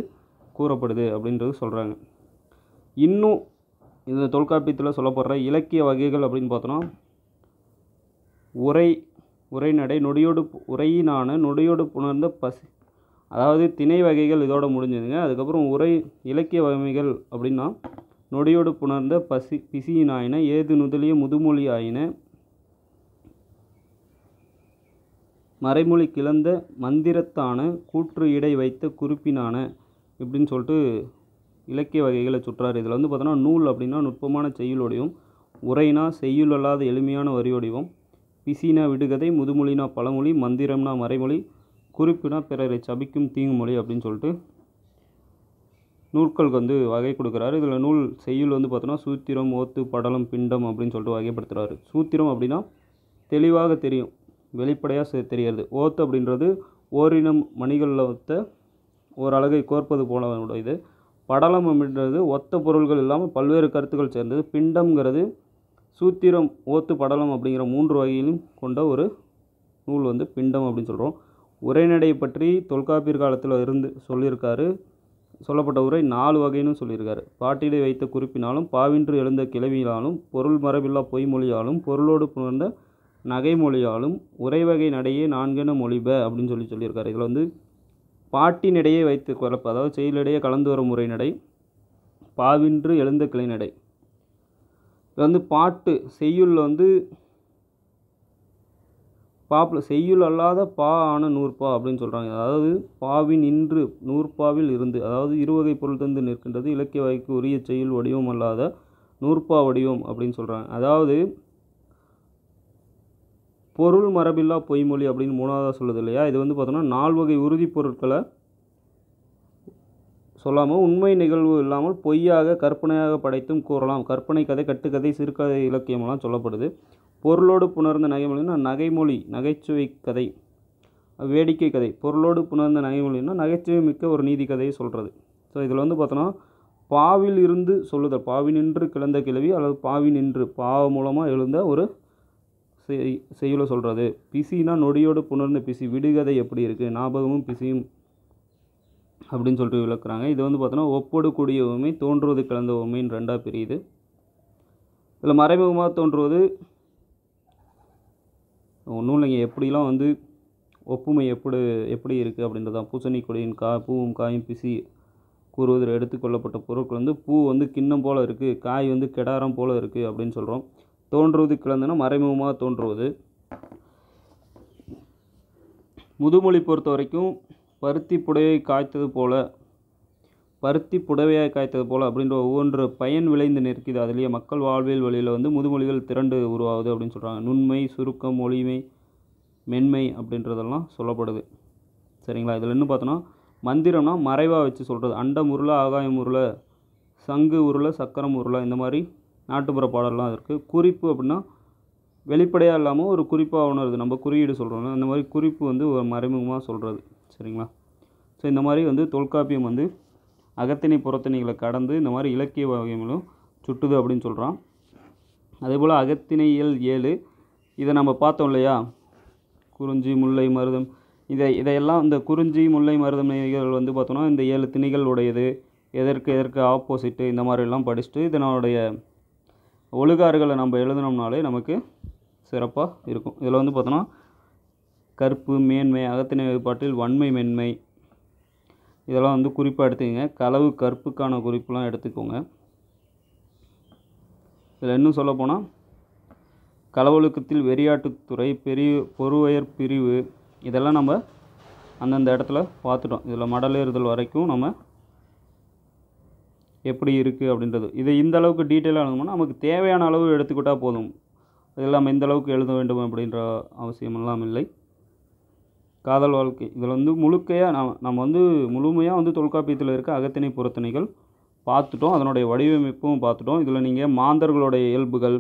கூறப்படுது அப்படின்றது சொல்கிறாங்க. இன்னும் இந்த தொல்காப்பியத்தில் சொல்லப்படுற இலக்கிய வகைகள் அப்படின்னு பார்த்தோன்னா, உரைநடை உரையினான நொடியோடு புணர்ந்த பசி, அதாவது திணை வகைகள் இதோட முடிஞ்சதுங்க. அதுக்கப்புறம் இலக்கிய வகைகள் அப்படின்னா, நொடியோடு புணர்ந்த பிசியினாயின ஏது நுதலிய முதுமொழி ஆயின மறைமொழி கிளந்த மந்திரத்தான கூற்று இடை வைத்த குறிப்பினான இப்படின்னு சொல்லிட்டு இலக்கிய வகைகளை சுற்றார். இதில் வந்து பார்த்தோன்னா, நூல் அப்படின்னா நுட்பமான செய்யுள் வடிவம், உரைனா செய்யுள் அல்லாத எளிமையான வரி வடிவம், பிசினா விடுகதை, முதுமொழினா பழமொழி, மந்திரம்னா மறைமொழி, குறிப்பினா பிறரை சபிக்கும் தீங்குமொழி அப்படின்னு சொல்லிட்டு நூல்களுக்கு வந்து வகை கொடுக்குறாரு. இதில் நூல் செய்யுள் வந்து பார்த்தோன்னா சூத்திரம், ஓத்து, படலம், பிண்டம் அப்படின்னு சொல்லிட்டு வகைப்படுத்துகிறாரு. சூத்திரம் அப்படின்னா தெளிவாக தெரியும், வெளிப்படையாக தெரிகிறது. ஓத்து அப்படின்றது ஓரினம் மணிகளில் ஒத்த ஒரு அழகை கோர்ப்பது போல இது. படலம் அப்படின்றது ஒத்த பொருள்கள் இல்லாமல் பல்வேறு கருத்துக்கள் சேர்ந்தது. பிண்டம்ங்கிறது சூத்திரம், ஓத்து, படலம் அப்படிங்கிற 3 வகையிலும் கொண்ட ஒரு நூல் வந்து பிண்டம் அப்படின்னு சொல்கிறோம். உரைநடை பற்றி தொல்காப்பியர் காலத்தில் இருந்து சொல்லியிருக்காரு. சொல்லப்பட்ட உரை 4 வகைன்னு சொல்லியிருக்காரு. பாட்டிடை வைத்த குறிப்பினாலும், பாவின்று எழுந்த கிளவியினாலும், பொருள் மரபில்லா பொய்மொழியாலும், பொருளோடு புணர்ந்த நகைமொழியாலும், உரைவகை நடையே 4 மொழிப அப்படின்னு சொல்லியிருக்காரு. இதில் வந்து பாட்டினிடையே வைத்து குழப்ப, அதாவது செயலிடையே கலந்து வரும் உரைநடை, பாவின்று எழுந்த கிளைநடை. இது வந்து பாட்டு செய்யுளில் வந்து செய்யுள் அல்லாத பா ஆன நூற்பா அப்படின்னு சொல்கிறாங்க. அதாவது பாவின் இன்று நூற்பாவில் இருந்து, அதாவது இருவகை பொருள் தந்து நிற்கின்றது இலக்கிய வகைக்கு உரிய செய்யுள் வடிவம் அல்லாத நூற்பா வடிவம் அப்படின்னு சொல்கிறாங்க. அதாவது பொருள் மரபில்லா பொய்மொழி அப்படின்னு 3ஆவதாக சொல்லுது இல்லையா. இது வந்து பார்த்தோன்னா 4 வகை உறுதி பொருட்களை சொல்லாமல் உண்மை நிகழ்வு இல்லாமல் பொய்யாக கற்பனையாக படைத்தும் கூறலாம். கற்பனை கதை, கட்டுக்கதை, சிறுகதை இலக்கியமெல்லாம் சொல்லப்படுது. பொருளோடு புணர்ந்த நகைமொழின்னா நகைமொழி, நகைச்சுவை கதை, வேடிக்கை கதை. பொருளோடு புணர்ந்த நகைமொழின்னா நகைச்சுவை மிக்க ஒரு நீதி கதையை சொல்கிறது. ஸோ இதில் வந்து பார்த்தோன்னா பாவில் இருந்து சொல்லுதல், பாவி நின்று கிளந்த கிளவி அல்லது பாவி நின்று பாவ மூலமாக எழுந்த ஒரு செய்யுளை சொல்கிறது. பிசினா நொடியோடு புணர்ந்த பிசி, விடுகதை எப்படி இருக்குது, ஞாபகமும் பிசியும் அப்படின்னு சொல்லிட்டு விளக்குறாங்க. இது வந்து பார்த்தோன்னா ஒப்போடு கூடிய உண்மை, தோன்றுவது கலந்த உண்மைன்னு ரெண்டாக பிரியுது. இதில் மறைமுகமாக தோன்றுவது ஒன்றும் இல்லைங்க, எப்படிலாம் வந்து ஒப்புமை எப்படி இருக்குது அப்படின்றதான். பூசணி கொடியின் பூவும் காயும் பிசி கூறுவதில் எடுத்துக்கொள்ளப்பட்ட பொருட்கள் வந்து பூ வந்து கிண்ணம் போல் இருக்குது, காய் வந்து கெடாரம் போல் இருக்குது அப்படின்னு சொல்கிறோம். தோன்றுவது கிளந்துன்னா மறைமுகமாக தோன்றுவது. முதுமொழி பொறுத்த வரைக்கும் பருத்தி புடவையை காய்த்தது போல அப்படின்ற ஒவ்வொன்று பயன் விளைந்து நிற்கிது. அதுலேயே மக்கள் வாழ்வியல் வழியில் வந்து முதுமொழிகள் திரண்டு உருவாகுது அப்படின்னு சொல்கிறாங்க. நுண்மை, சுருக்கம், மொழிமை, மென்மை அப்படின்றதெல்லாம் சொல்லப்படுது. சரிங்களா. இதில் என்ன பார்த்தோன்னா மந்திரம்னா மறைவாக வச்சு சொல்கிறது. அண்டம் உருளை, ஆகாயம் உருளை, சங்கு உருளை, சக்கரம் உருளை, இந்த மாதிரி நாட்டுப்புற பாடலாம் இருக்குது. குறிப்பு அப்படின்னா வெளிப்படையாக இல்லாமல் ஒரு குறிப்பாக உணருது, நம்ம குறியீடு சொல்கிறோம், அந்த மாதிரி குறிப்பு வந்து ஒரு மறைமுகமாக சொல்கிறது. சரிங்களா. ஸோ இந்த மாதிரி வந்து தொல்காப்பியம் வந்து அகத்திணை புறத்திணைகளை கடந்து இந்த மாதிரி இலக்கிய வகைகளும் சுட்டுது அப்படின்னு சொல்கிறான். அதே போல் அகத்திணையியல் 7 இதை நம்ம பார்த்தோம் இல்லையா, குறிஞ்சி, முல்லை, மருதம், இதையெல்லாம் இந்த குறிஞ்சி, முல்லை, மருதம் திணைகள் வந்து பார்த்தோன்னா இந்த 7 திணைகள் உடையது, எதற்கு ஆப்போசிட்டு, இந்த மாதிரிலாம் படிச்சுட்டு இதனுடைய ஒழுகாறுகளை நம்ம எழுதினோம்னாலே நமக்கு சிறப்பாக இருக்கும். இதில் வந்து பார்த்தோன்னா கற்பு, மேன்மை, அகத்திணை வகைப்பாட்டில் வன்மை, மென்மை, இதெல்லாம் வந்து குறிப்பாக எடுத்துக்கங்க. களவு, கற்புக்கான குறிப்புலாம் எடுத்துக்கோங்க. இதில் இன்னும் சொல்லப்போனால் களவொழுக்கத்தில் வெறியாட்டுத்துறை, பொறுவயர் பிரிவு, இதெல்லாம் நம்ம அந்தந்த இடத்துல பார்த்துட்டோம். இதில் மடலேறுதல் வரைக்கும் நம்ம எப்படி இருக்குது அப்படின்றது. இதை இந்த அளவுக்கு டீட்டெயிலாக எழுதணும்னா நமக்கு தேவையான அளவு எடுத்துக்கிட்டால் போதும். இதில் நம்ம இந்த அளவுக்கு எழுத வேண்டும் அப்படின்ற அவசியமெல்லாம் இல்லை. காதல் வாழ்க்கை, இதில் வந்து நம்ம வந்து முழுமையாக வந்து தொல்காப்பியத்தில் இருக்க அகத்திணை புறத்திணைகள் பார்த்துட்டோம், அதனுடைய வடிவமைப்பும் பார்த்துட்டோம். இதில் நீங்கள் மாந்தர்களுடைய இயல்புகள்,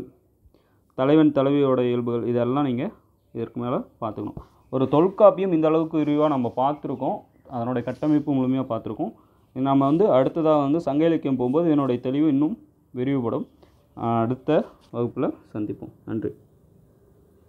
தலைவன் தலைவியோட இயல்புகள், இதெல்லாம் நீங்கள் இதற்கு மேலே பார்த்துக்கணும். ஒரு தொல்காப்பியம் இந்த அளவுக்கு விரிவாக நம்ம பார்த்துருக்கோம், அதனுடைய கட்டமைப்பு முழுமையாக பார்த்துருக்கோம். நம்ம வந்து அடுத்ததாக வந்து சங்க இலக்கியம் போகும்போது இதனுடைய தெளிவு இன்னும் விரிவுபடும். அடுத்த வகுப்பில் சந்திப்போம். நன்றி.